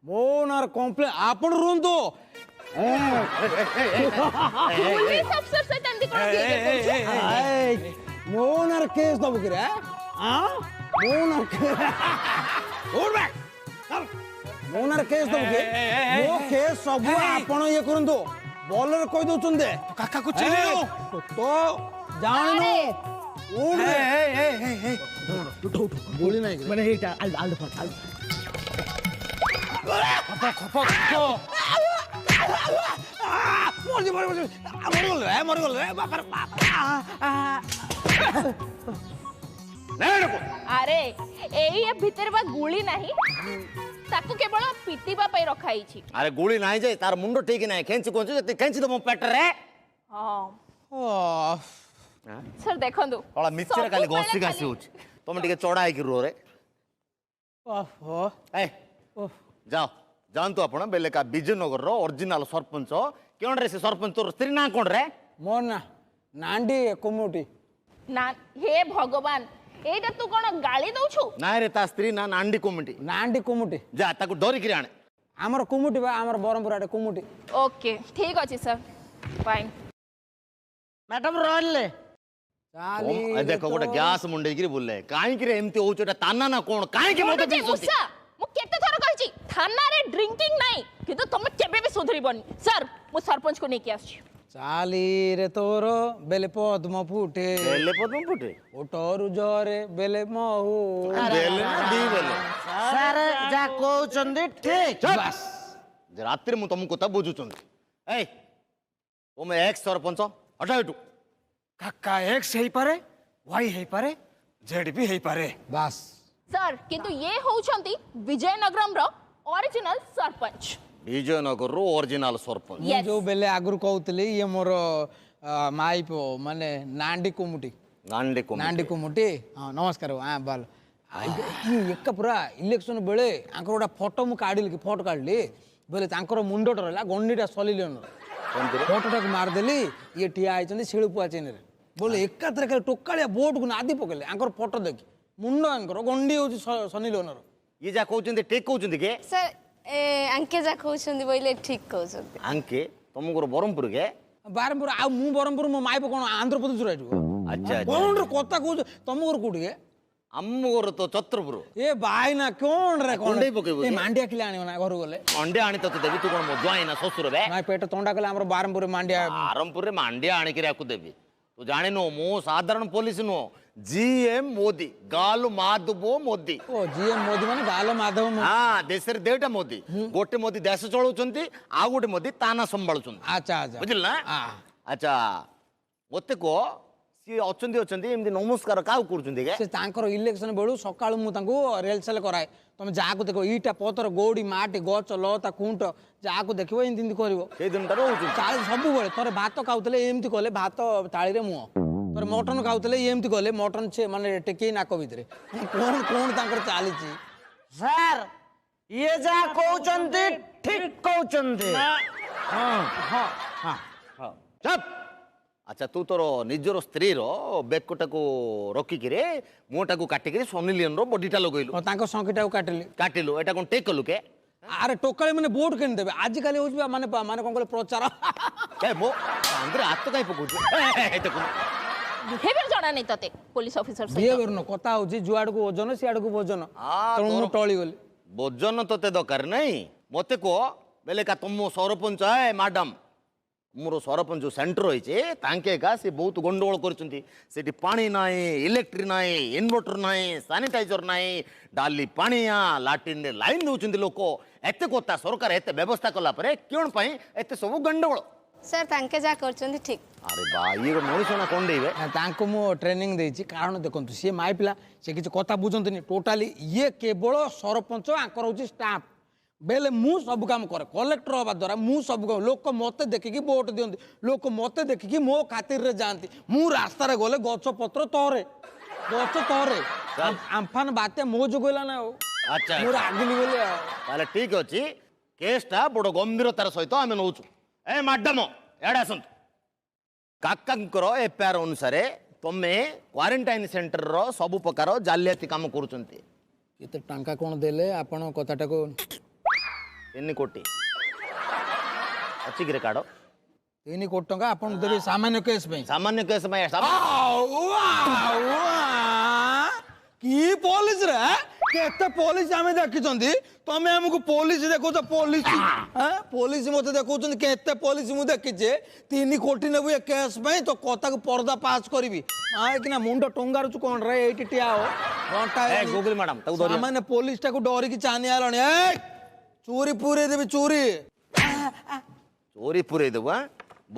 ମୋ ନାର କମ୍ପ୍ଲେନ୍ ଆପଣ ରୁହନ୍ତୁ पुलिस अफसर से तंदी कोन ମୋ ନାର କେସ୍ ଦବୁ କିରେ ମୋ ନାର ମୋ ନାର କେସ୍ ଦବୁ କି ମୋ କେସ୍ ସବୁ ଆପଣ ଇଏ କରନ୍ତୁ ବଲରେ କହି ଦଉଛନ୍ତି କାକାକୁ ତ ଜାଣିନୁ ଗୁଳି ନାହିଁ ମାନେ ଏଇଟା ଆଲୁ अरे एई भीतर बा गुली नाही ताकू केवल पिटिबा पई रखाई छी ଆରେ ଗୁଳି ନାହିଁ ଯେ ତାର ମୁଣ୍ଡ ଠିକ ନାହିଁ ଖେଞ୍ଚି କଞ୍ଚି ଖେଞ୍ଚି ଦବ ପେଟରେ हां सर देखंदु କଳା ମିଛରେ ଖାଲି ଘଷି ଘାସି ହଉଛି ତମେ ଟିକେ ଚଢା ହେଇକି ରୁହ ରେ ଯାଅ ଯାଆନ୍ତୁ ଆପଣ ବେଲେକା ବିଜୟନଗରର ଅରିଜିନାଲ ସରପଞ୍ଚ କେଉଁ ରେ ସେ ସରପଞ୍ଚ ତୋର ସ୍ତ୍ରୀ ନାଁ କଣ ରେ ମୋ ନା ନାଣ୍ଡି କମୁଟି ना हे भगवान एटा तू कोन गाली दउछु ନାଇଁ ରେ ତା ସ୍ତ୍ରୀ ନା ନାଣ୍ଡି କମିଟି ନାଣ୍ଡି କୁମୁଟି ଯା ତାକୁ ଧରିକିରି ଆଣେ ଆମର କୁମୁଟି ବା ଆମର ବରହମପୁର ଆଡେ କୁମୁଟି ओके ठीक अछि सर फाइन ମ୍ୟାଡାମ ରହିଲେ ଏ ଦେଖ ଗୋଟେ ଗ୍ୟାସ ମୁଣ୍ଡେଇକିରି ବୁଲେ କାହିଁକି ରେ ଏମିତି ହଉଛି ଏଟା ତାନା ନା କଣ କାହିଁକି ମତେ ପିଉଛନ୍ତି मुसा मु केते थर कहिछि थाना रे ड्रिंकिंग नाही किंतु तुम केबे भी सुधरिबनी सर मु सरपंच को नेकी आछि ଚାଲି ରେ ତୋର ବେଲେ ପଦ୍ମ ଫୁଟେ ବେଲେ ପଦ୍ମ ଫୁଟେ ଓଟରୁ ଜରେ ବେଲେ ମହୁ ବେଲେ ନା ଦି ବେଲେ ସାର୍ ଯାହା କହୁଛନ୍ତି ଠିକ। ବାସ୍ ଯେ ରାତିରେ ମୁଁ ତମ କଥା ବୁଝୁଛନ୍ତି ଏଇ ତୁମେ ଏକ୍ସ ସରପଞ୍ଚ ହଟା ଏଠୁ କାକା ଏକ୍ସ ହେଇପାରେ ୱାଇ ହେଇପାରେ ଜେଡ୍ ବି ହେଇପାରେ। ବାସ୍ ସାର୍ କିନ୍ତୁ ଇଏ ହଉଛନ୍ତି ବିଜୟନଗରମର ଅରିଜିନାଲ ସରପଞ୍ଚ। ବିଜୟନଗରରୁ ଅରିଜିନାଲ ସରପଞ୍ଚ ମୁଁ ଯୋଉ ବେଲେ ଆଗରୁ କହୁଥିଲି ଇଏ ମୋର ମାଇପ ମାନେ ନାଣ୍ଡି କୁମୁଟି ନାଣ୍ଡି କୁମୁଟି ହଁ ନମସ୍କାର ହଁ ଭଲ ଏକା ପୁରା ଇଲେକ୍ସନ ବେଳେ ଆଙ୍କର ଗୋଟେ ଫଟୋ ମୁଁ କାଢିଲି କି ଫଟୋ କାଢିଲି ବୋଲେ ତାଙ୍କର ମୁଣ୍ଡଟା ରହିଲା ଗଣ୍ଡିଟା ସଲିଲିୟନର ଫଟୋଟାକୁ ମାରିଦେଲି ଇଏ ଠିଆ ହେଇଛନ୍ତି ଶିଳୁପୁଆ ଚିହ୍ନରେ ବୋଲେ ଏକାଥରେ ଟୋକାଳିଆ ବୋର୍ଡକୁ ନାଦି ପକେଇଲେ ଆଙ୍କର ଫଟୋ ଦେଖି ମୁଣ୍ଡ ଆଙ୍କର ଗଣ୍ଡି ହଉଛି ସନି ଲିଓନର ଇଏ ଯାହା କହୁଛନ୍ତି ଠିକ କହୁଛନ୍ତି କି ସାର୍ ଆଙ୍କେ ଯା କହୁଛନ୍ତି ବୋଇଲେ ଠିକ କହୁଛନ୍ତି। ଆଙ୍କେ ତମଙ୍କର ବ୍ରହ୍ମପୁର କେ ବାରମ୍ପୁର ଆଉ ମୁଁ ବ୍ରହ୍ମପୁର ମୋ ମାଇପ କଣ ଆନ୍ଧ୍ରପ୍ରଦେଶରୁ ଆସିବ ଆଚ୍ଛା କଣ କଥା କହୁଛ ତମ ଘର କୋଉଠି କେ ଆମ ଘର ତ ଛତ୍ରପୁର ଏ ଭାଇ ନା କଣ ରେ କଣ କୁଣ୍ଡେଇ ପକେଇବୁ ଏ କି? ମାଣ୍ଡିଆ କିଲେ ଆଣିବ ନା ଘରକୁ ଗଲେ ଅଣ୍ଡେ ଆଣି ତତେ ଦେବି ତୁ କଣ ମୋ ଜ୍ୱାଇଁ ନା ଶ୍ୱଶୁର ବେ ନାଇଁ ପେଟ ଥଣ୍ଡା କଲେ ଆମର ବାରମ୍ପୁରରେ ମାଣ୍ଡିଆ ଆରମ୍ପୁରରେ ମାଣ୍ଡିଆ ଆଣିକିରି ଆକୁ ଦେବି ତୁ ଜାଣିନୁ ମୁଁ ସାଧାରଣ ପୋଲିସ ନୁହଁ ଜିଏମ ମୋଦି ଗାଲୁ ମାଧବ ମୋଦି ଓ ଜିଏମ୍ ମୋଦି ମାନେ ଗାଲ ମାଧବ ହଁ ଦେଶରେ ଦୁଇଟା ମୋଦି ଗୋଟେ ମୋଦି ଦେଶ ଚଳଉଛନ୍ତି ଆଉ ଗୋଟେ ମୋଦି ତାନା ସମ୍ଭାଳୁଛନ୍ତି ଆଚ୍ଛା ଆଚ୍ଛା ବୁଝିଲ ନା ଆ। ଆଚ୍ଛା ମତେ କହ ସିଏ ଅଛନ୍ତି ଏମିତି ନମସ୍କାର କାହାକୁ କରୁଛନ୍ତି କେ ସେ ତାଙ୍କର ଇଲେକ୍ସନ ବେଳୁ ସକାଳୁ ମୁଁ ତାଙ୍କୁ ରେଲସେଲ କରାଏ ତମେ ଯାହାକୁ ଦେଖିବ ଇଟା ପତର ଗୌଡି ମାଟି ଗଛ ଲତା କୁଣ୍ଟ ଯାହାକୁ ଦେଖିବ ଏମିତି ଏମିତି କରିବ ସେଇ ଦିନଟାରେ ହଉଛନ୍ତି ଚାଳି ସବୁବେଳେ ଥରେ ଭାତ ଖାଉଥିଲେ ଏମିତି କଲେ ଭାତ ଥାଳିରେ ମୁହଁ ଥରେ ମଟନ ଖାଉଥିଲେ ଏମିତି କଲେ ମଟନ ମାନେ ଟେକି ନାକ ଭିତରେ କଣ କଣ ତାଙ୍କର ଚାଲିଛି ସାର୍ ଇଏ ଯାହା କହୁଛନ୍ତି ଠିକ କହୁଛନ୍ତି। ଚୁପ୍ ଆଚ୍ଛା ତୁ ତୋର ନିଜର ସ୍ତ୍ରୀର ବେକଟାକୁ ରଖିକିରି ମୁହଁଟାକୁ କାଟିକିରି ସନି ଲିଓନର ବଡିଟା ଲଗେଇଲୁ ତାଙ୍କ ସଂଖ୍ୟାଟାକୁ କାଟିଲି କାଟିଲୁ ଏଇଟା କଣ ଟେକ୍ କଲୁ କେ ଆରେ ଟୋକାଳି ମାନେ ଭୋଟ କେମିତି ଦେବେ ଆଜିକାଲି ହଉଛି ବା ମାନେ ମାନେ କଣ କହିଲେ ପ୍ରଚାର ଏ ମୋ ଆନ୍ଧ୍ର ହାତ କାଇଁ ପକଉଛୁ ଦେଖୁନୁ ବିହେଭିୟର ଜଣା ନାହିଁ ତତେ ପୋଲିସ ଅଫିସର ସହିତ ବିହେଭିୟର ନ କଥା ହଉଛି ଯୁଆଡକୁ ଓଜନ ସିଆଡକୁ ଭୋଜନ ତେଣୁ ମୁଁ ଟଳିଗଲି ବୋଜନ ତତେ ଦରକାର ନାଇଁ ମତେ କହ ବେଲେ କା ତମ ସରପଞ୍ଚ ମ୍ୟାଡାମ ମୋର ସରପଞ୍ଚ ସେଣ୍ଟର ରହିଛି ତାଙ୍କେ ଏକା ସେ ବହୁତ ଗଣ୍ଡଗୋଳ କରିଛନ୍ତି ସେଠି ପାଣି ନାହିଁ ଇଲେକ୍ଟ୍ରି ନାହିଁ ଇନଭର୍ଟର ନାହିଁ ସାନିଟାଇଜର ନାହିଁ ଡାଲି ପାଣିଆ ଲାଟ୍ରିନରେ ଲାଇନ ଦେଉଛନ୍ତି ଲୋକ ଏତେ କଥା ସରକାର ଏତେ ବ୍ୟବସ୍ଥା କଲା ପରେ କ'ଣ ପାଇଁ ଏତେ ସବୁ ଗଣ୍ଡଗୋଳ ସାର୍ ତାଙ୍କେ ଯାହା କରୁଛନ୍ତି ଠିକ। ଆରେ ବା ଇଏ ମଣିଷ ନା କ'ଣ ଦେବେ ତାଙ୍କୁ ମୁଁ ଟ୍ରେନିଂ ଦେଇଛି କାରଣ ଦେଖନ୍ତୁ ସିଏ ମାଇ ପିଲା ସେ କିଛି କଥା ବୁଝନ୍ତିନି ଟୋଟାଲି ଇଏ କେବଳ ସରପଞ୍ଚ ଆଙ୍କର ହଉଛି ଷ୍ଟାଫ ବେଲେ ମୁଁ ସବୁ କାମ କରେ କଲେକ୍ଟର ହବା ଦ୍ୱାରା ମୁଁ ସବୁ କାମ ଲୋକ ମତେ ଦେଖିକି ଭୋଟ ଦିଅନ୍ତି ଲୋକ ମତେ ଦେଖିକି ମୋ ଖାତିରରେ ଯାଆନ୍ତି ମୁଁ ରାସ୍ତାରେ ଗଲେ ଗଛ ପତ୍ର ତହରେ ଗଛ ତହରେ ଆମଫାନ ବାତ୍ୟା ମୋ ଯୋଗ ହେଲା ନା ଆଉ ଆଚ୍ଛା ମୁଁ ରାଗିଲି ବୋଲି ଆଉ ତାହେଲେ ଠିକ ଅଛି କେସ୍ଟା ବଡ଼ ଗମ୍ଭୀରତାର ସହିତ ଆମେ ନେଉଛୁ ଏ ମ୍ୟାଡାମ ଏଆଡ଼େ ଆସନ୍ତୁ କାକାଙ୍କର ଏଫଆଇଆର ଅନୁସାରେ ତମେ କ୍ୱାରେଣ୍ଟାଇନ ସେଣ୍ଟରର ସବୁ ପ୍ରକାର ଜାଲିଆତି କାମ କରୁଛନ୍ତି କେତେ ଟଙ୍କା କ'ଣ ଦେଲେ ଆପଣ କଥାଟାକୁ 3 କୋଟି ଅଛି କିରେ କାଢ 3 କୋଟି ଟଙ୍କା ଆପଣଙ୍କୁ ଦେବେ ସାମାନ୍ୟ କେସ୍ ପାଇଁ ସାମାନ୍ୟ କେସ୍ ପାଇଁ କି ପୋଲିସ ରେ କେତେ ପୋଲିସ ଆମେ ଦେଖିଛନ୍ତି ତମେ ଆମକୁ ପୋଲିସ ଦେଖଉଛ ପୋଲିସ ପୋଲିସ ମତେ ଦେଖଉଛନ୍ତି କେତେ ପୋଲିସ ମୁଁ ଦେଖିଛେ 3 କୋଟି ନେବୁ ଏ କେସ୍ ପାଇଁ ତ କଥାକୁ ପର୍ଦା ପାସ୍ କରିବି କିନା ମୁଣ୍ଡ ଟଙ୍ଗାରୁଛୁ କଣ ରେ ଏଇଠି ଠିଆ ହୋ ଘଣ୍ଟା ଗୁଗୁଲ ମ୍ୟାଡାମ ତାକୁ ଧରି ମାନେ ପୋଲିସ ଟାକୁ ଡରିକି ଚାନି ଆଇଲାଣି ଚୋରି ପୁରେଇ ଦେବି ଚୋରି ଚୋରି ପୁରେଇ ଦେବୁ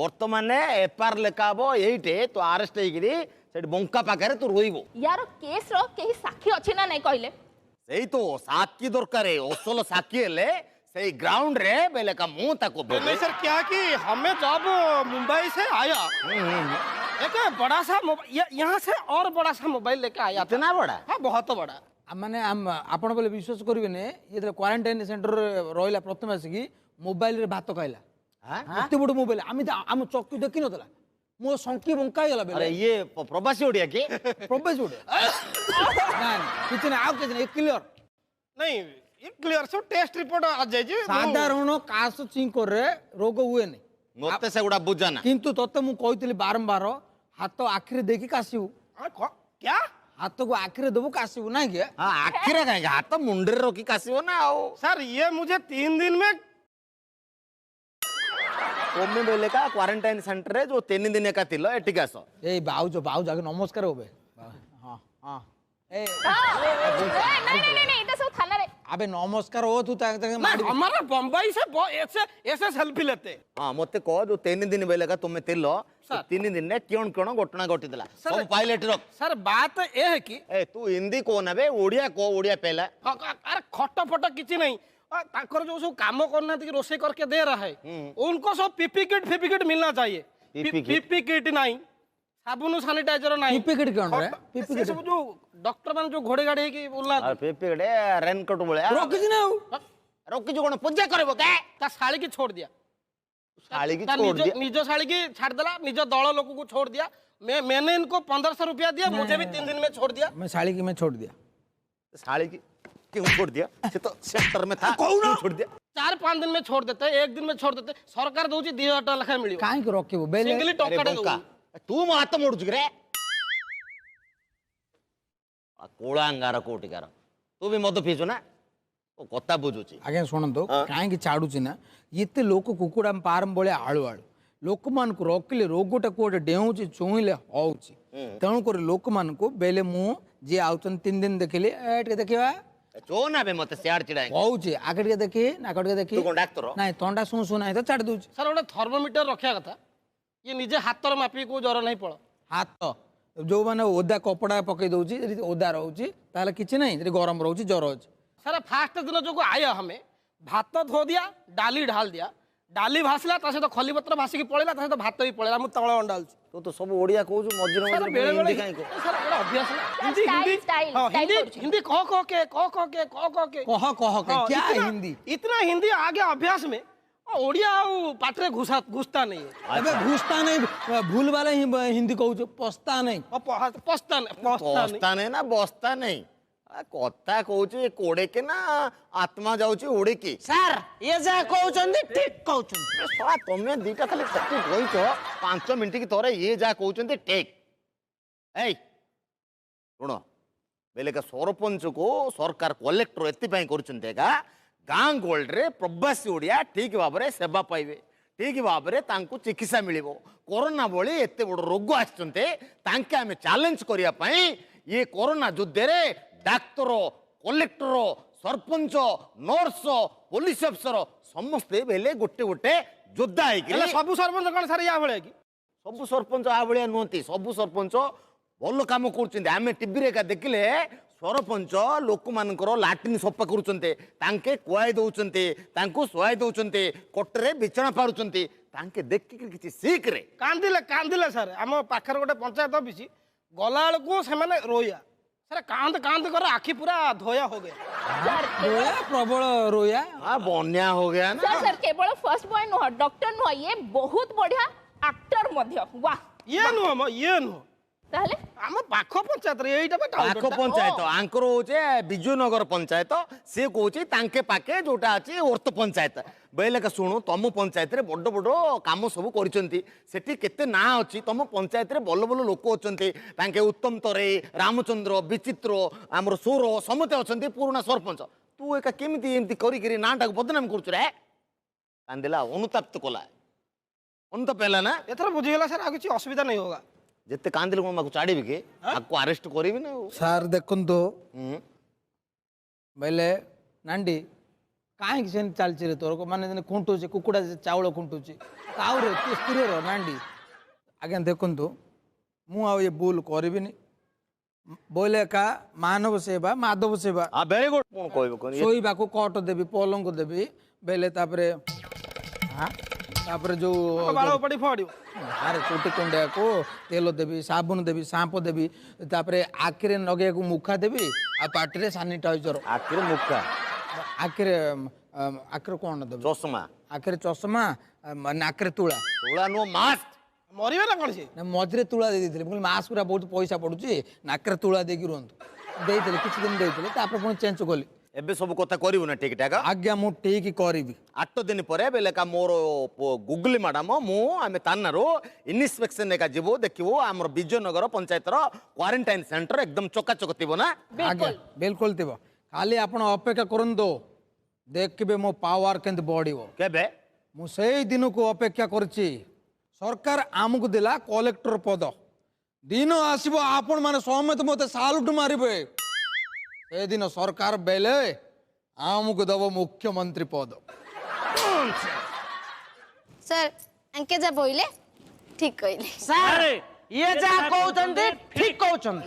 ବର୍ତ୍ତମାନ ଏଫଆଇଆର ଲେଖା ହବ ଏଇଠି ତୁ ଆରେଷ୍ଟ ହେଇକିରି ସେଠି ବଙ୍କା ପାଖରେ ତୁ ରହିବୁ यार केस रो केही साक्षी अछि ना नहीं कहले ସେଇ ତ ସାକ୍ଷୀ ଦରକାର ଅସଲ ସାକ୍ଷୀ ହେଲେ ସେଇ ଗ୍ରାଉंड रे बेले का मुंह तक सर क्या कि हमें जब मुंबई से आया एक बड़ा सा यहाँ से और बड़ा सा मोबाइल लेके आया था। इतना बड़ा हाँ बहुत बड़ा ମାନେ ଆପଣ ବୋଲେ ବିଶ୍ୱାସ କରିବେନି ଯେତେବେଳେ କ୍ୱାରେଣ୍ଟାଇନ ସେଣ୍ଟରରେ ରହିଲା ପ୍ରଥମେ ଆସିକି ମୋବାଇଲରେ ଭାତ ଖାଇଲା ଏତେ ବଡ଼ ମୋବାଇଲ ଆମେ ଆମ ଚକ୍ଷୁ ଦେଖିନଥିଲା ମୋ ଶଙ୍କି ବଙ୍କା ହେଇଗଲା अरे ବେଲେ ये प्रवासी ओडिया के ପ୍ରବେଶ ଗୋଟେ କିଛି ନାହିଁ ଆଉ କିଛି ନାହିଁ କ୍ଲିୟର नहीं ये क्लियर से टेस्ट रिपोर्ट आ जाए ସାଧାରଣ କାଶ ଛିଙ୍କରେ ରୋଗ ହୁଏନି मते से गुडा बुझाना କିନ୍ତୁ ତତେ ମୁଁ କହିଥିଲି ବାରମ୍ବାର ହାତ ଆଖିରେ ଦେଇକି କାଶିବୁ क्या ହାତକୁ ଆଖିରେ ଦେବୁ କାଶିବୁ ନାଇଁ କି हां आखिरे काहे हाथ मुंडरे रखी कासिबो ना आओ सर ये मुझे 3 दिन में তুমি বেলে কা क्वारंटाइन सेंटर रे जो 3 दिन एका थिलो एटिक आस এই বাউজ বাউজ আগে নমস্কার হবে হ্যাঁ হ্যাঁ এই नहीं এটা সব থানা রে আবে নমস্কার ও তুই তাকে ना, মারি हमारा बम्बई से ऐसे ऐसे सेल्फी लेते हां मते कह जो 3 दिन बेले का तुमे थिलो सर। 3 दिन ने क्यों क्यों घटना घटी देला सर। सब पायलट रख सर बात ये है कि ए तू हिंदी को ना बे ओडिया को ओडिया पहला अरे खट फट किसी नहीं ताकर जो सब काम करना थी रोसे करके दे रहा है उनको सब पीपी किट मिलना चाहिए पीपी किट? पीपी किट नहीं साबुन सैनिटाइजर नहीं पीपी किट कौन रे? पीपी से किट? सब जो डॉक्टर मान जो घोड़े गाड़ी की बोलना और पेपेडे रेनकोट बोले রকিস না रोकी जो कोन पूजा करबो के ता साड़ी की छोड़ दिया साली की ता छोड़ निज दिया निज साड़ी की छाड़ दिला निज दल लोग को छोड़ दिया मैंने इनको 1500 रुपया दिया मुझे भी 3 दिन में छोड़ दिया मैं साड़ी की मैं छोड़ दिया साली की क्यों छोड़ दिया से तो सेक्टर में था क्यों छोड़ दिया 4-5 दिन में छोड़ देते एक दिन में छोड़ देते सरकार दउची 2000 टका लेखा मिलियो काहे के रखिबो बेले सिंगली अरे टोकड़े बंका तू मो हाथ मोड़ रे कोड़ा अंगार कोटिकार तू भी मद पीचु ना ओ कथा बुझुची ଆଜ୍ଞା ଶୁଣନ୍ତୁ କାହିଁକି ଛାଡୁଛି ନା ଏତେ ଲୋକ କୁକୁଡ଼ା ଫାର୍ମ ଭଳିଆ ଆଳୁ ଆଳୁ ଲୋକମାନଙ୍କୁ ରଖିଲେ ରୋଗଟା କୋଉଟେ ଡେଉଁଛି ଛୁଇଁଲେ ହଉଛି ତେଣୁକରି ଲୋକମାନଙ୍କୁ ବେଲେ ମୁଁ ଯିଏ ଆଉଛନ୍ତି 3 ଦିନ ଦେଖିଲି ଟିକେ ଦେଖିବା चो ना बे मते सियाड़ चिड़ाए କହୁଛି ଆଗେ ଟିକେ ଦେଖି ନାକ ଟିକେ ଦେଖି तू कोन डाक्टर ନାଇଁ ଥଣ୍ଡା ଶୁଁ ଶୁଁ ନାହିଁ ତ ଛାଡ଼ି ଦଉଛି सर गोटे थर्मोमीटर रखा कथा ये निजे हाथ मापी को ज्वर नहीं पड़ ହାତ ଯୋଉମାନେ ଓଦା କପଡ଼ା ପକେଇ ଦଉଛି ଯଦି ଓଦା ରହୁଛି ତାହେଲେ କିଛି ନାହିଁ ଯଦି ଗରମ ରହୁଛି ଜ୍ୱର ଅଛି सर फास्ट दिन जो आया हमें भात धो दिया डाली ढाल दिया डाली भासला ता सहित खली पत्र भासिकी पळेला ता सहित भात भी पळेला मु तळे अंडालछु तू तो सब ओडिया कहू मझिरे सर मझिरे बेले हिंदी बेले काहे को सर एड़ा अभ्यास ना हिंदी स्टाइल, हिंदी स्टाइल, हाँ, स्टाइल हिंदी करूछु। हिंदी कह के कह के हाँ, क्या इतना- हिंदी इतना हिंदी आगे अभ्यास में ओडिया पाटरे घुसता नहीं है अबे घुसता नहीं भूल वाला ही हिंदी कहू पछता नहीं पछता नहीं बस्ता नहीं ना बस्ता नहीं कथा कहू कोड़े के ना आत्मा जाऊची उड़ी की ସାର୍ ଇଏ ଯାହା କହୁଛନ୍ତି ଠିକ କହୁଛନ୍ତି ଶଳା ତମେ ଦିଟା ଖାଲି ସେଠି କହିଛ 5 ମିନିଟ କି ଥରେ ଇଏ ଯାହା କହୁଛନ୍ତି ଟେକ୍ ଏଇ ଶୁଣ ବେଲେକା ସରପଞ୍ଚକୁ ସରକାର କଲେକ୍ଟର ଏଥିପାଇଁ କରୁଛନ୍ତି ଏକା ଗାଁ ଗହଳିରେ ପ୍ରବାସୀ ଓଡ଼ିଆ ଠିକ ଭାବରେ ସେବା ପାଇବେ ଠିକ ଭାବରେ ତାଙ୍କୁ ଚିକିତ୍ସା ମିଳିବ କରୋନା ଭଳି ଏତେ ବଡ଼ ରୋଗ ଆସିଛନ୍ତି ତାଙ୍କେ ଆମେ ଚ୍ୟାଲେଞ୍ଜ କରିବା ପାଇଁ ଇଏ କରୋନା ଯୁଦ୍ଧରେ ଡାକ୍ତର collector sarpanch nurse police officer ସମସ୍ତେ ବେଲେ ଗୋଟେ ଗୋଟେ ଯୋଦ୍ଧା ହେଇକି ହେଲେ ସବୁ ସରପଞ୍ଚ କଣ ସାର୍ ୟା ଭଳିଆ କି ସବୁ ସରପଞ୍ଚ ଆ ଭଳିଆ ନୁହନ୍ତି ସବୁ ସରପଞ୍ଚ ଭଲ କାମ କରୁଛନ୍ତି ଆମେ ଟିଭିରେ ଏକା ଦେଖିଲେ ସରପଞ୍ଚ ଲୋକମାନଙ୍କର ଲାଟ୍ରିନ୍ ସଫା କରୁଛନ୍ତି ତାଙ୍କେ କୁଆଇ ଦଉଛନ୍ତି ତାଙ୍କୁ ଶୁଆଇ ଦଉଛନ୍ତି କୋଟରେ ବିଛଣା ପାରୁଛନ୍ତି ତାଙ୍କେ ଦେଖିକି କିଛି ଶିଖରେ କାନ୍ଦିଲେ ସାର୍ ଆମ ପାଖରେ ଗୋଟେ ପଞ୍ଚାୟତ ଅଫିସ ଗଲା ବେଳକୁ ସେମାନେ ରୋୟା ସାର୍ କାନ୍ଦ କର ଆଖି ପୁରା ଧୋୟା हो गया रोया प्रबल रोया ବନ୍ୟା हो गया ना सर सर केवल फर्स्ट बॉय नुह डॉक्टर नुह ये बहुत बढ़िया एक्टर मध्य वाह ଇଏ ନୁହଁ ମ ଇଏ ନୁହଁ ताहले ଆମ ପାଖ ପଞ୍ଚାୟତରେ ଏଇଟା ବା ପାଖ ପଞ୍ଚାୟତ ଆଙ୍କର ହଉଛି ବିଜୁନଗର ପଞ୍ଚାୟତ ସେ କହୁଛି ତାଙ୍କେ ପାଖେ ଯୋଉଟା ଅଛି ଅର୍ଥ ପଞ୍ଚାୟତ ବେଲେକା ଶୁଣୁ ତମ ପଞ୍ଚାୟତରେ ବଡ଼ ବଡ଼ କାମ ସବୁ କରିଛନ୍ତି ସେଠି କେତେ ନାଁ ଅଛି ତମ ପଞ୍ଚାୟତରେ ଭଲ ଭଲ ଲୋକ ଅଛନ୍ତି ତାଙ୍କେ ଉତ୍ତମ ତରେ ରାମଚନ୍ଦ୍ର ବିଚିତ୍ର ଆମର ସୌର ସମସ୍ତେ ଅଛନ୍ତି ପୁରୁଣା ସରପଞ୍ଚ ତୁ ଏକା କେମିତି ଏମିତି କରିକିରି ନାଁଟାକୁ ବଦନାମ କରୁଛୁ ରେ କାନ୍ଦିଲା ଅନୁତାପ୍ତ କଲା ଅନୁତାପ ହେଲା ନା ଏଥର ବୁଝିଗଲା ସାର୍ ଆଉ କିଛି ଅସୁବିଧା नहीं होगा ଯେତେ କାନ୍ଦିଲେ କଣ ମାକୁ ଛାଡ଼ିବି କି ଆକୁ ଆରେଷ୍ଟ କରିବି ନା ସାର୍ ଦେଖନ୍ତୁ ବୋଇଲେ ନାଣ୍ଡି କାହିଁକି ସେମିତି ଚାଲିଛି ରେ ତୋର ମାନେ ଯେମିତି ଖୁଣ୍ଟୁଛି କୁକୁଡ଼ା ଚାଉଳ ଖୁଣ୍ଟୁଛି କାଉରେ ସ୍ତ୍ରୀର ନାଣ୍ଡି ଆଜ୍ଞା ଦେଖନ୍ତୁ ମୁଁ ଆଉ ଏ ଭୁଲ କରିବିନି ବୋଇଲେ ଏକା ମାନବ ସେବା ମାଧବ ସେବା ଭେରି ଗୁଡ୍ କଣ କହିବ କଣ ଶୋଇବାକୁ କଟ ଦେବି ପଲଙ୍କ ଦେବି ବେଲେ ତାପରେ ତାପରେ ଯୋଉ ବାଳ ପଡ଼ି ଫଡ଼ିବ ଆରେ ଚୁଟି କୁଣ୍ଡିଆକୁ ତେଲ ଦେବି ସାବୁନ ଦେବି ସାମ୍ପୁ ଦେବି ତାପରେ ଆଖିରେ ଲଗେଇବାକୁ ମୁଖା ଦେବି ଆଉ ପାଟିରେ ସାନିଟାଇଜର ଆଖିରେ ମୁଖା ଆଖିରେ ଆଖିରେ କ'ଣ ଦେବି ଚଷମା ଆଖିରେ ଚଷମା ନାକରେ ତୁଳା ତୁଳା ନୁହଁ ମାସ୍କ ମରିବେ ନା କଣ ସେ ନା ମଝିରେ ତୁଳା ଦେଇ ଦେଇଥିଲି ମୁଁ ମାସ୍କ ପୁରା ବହୁତ ପଇସା ପଡୁଛି ନାକରେ ତୁଳା ଦେଇକି ରୁହନ୍ତୁ ଦେଇଥିଲି କିଛି ଦିନ ଦେଇଥିଲି ତାପରେ ପୁଣି ଚେଞ୍ଜ କଲି ଏବେ ସବୁ କଥା କରିବୁ ନା ଠିକ ଠାକ ଆଜ୍ଞା ମୁଁ ଠିକ କରିବି 8 ଦିନ ପରେ ବେଲେକା ମୋର ଗୁଗୁଲି ମ୍ୟାଡାମ ମୁଁ ଆମେ ତାନାରୁ ଇନ୍ସପେକ୍ସନ ଏକା ଯିବୁ ଦେଖିବୁ ଆମର ବିଜୟନଗର ପଞ୍ଚାୟତର କ୍ୱାରେଣ୍ଟାଇନ ସେଣ୍ଟର ଏକଦମ ଚକାଚକ ଥିବ ନା ଆଜ୍ଞା ବିଲକୁଲ ଥିବ ଖାଲି ଆପଣ ଅପେକ୍ଷା କରନ୍ତୁ ଦେଖିବେ ମୋ ପାୱାର କେମିତି ବଢିବ କେବେ ମୁଁ ସେଇ ଦିନକୁ ଅପେକ୍ଷା କରିଛି ସରକାର ଆମକୁ ଦେଲା କଲେକ୍ଟର ପଦ ଦିନ ଆସିବ ଆପଣ ମାନେ ସମେତ ମତେ ସାଲୁଟ ମାରିବେ ସେଦିନ ସରକାର ବେଲେ ଆମକୁ ଦବ ମୁଖ୍ୟମନ୍ତ୍ରୀ ପଦ ସାର୍ ଆଙ୍କେ ଯା ବୋଇଲେ ଠିକ କହିଲେ ସାର୍ ଇଏ ଯାହା କହୁଛନ୍ତି ଠିକ କହୁଛନ୍ତି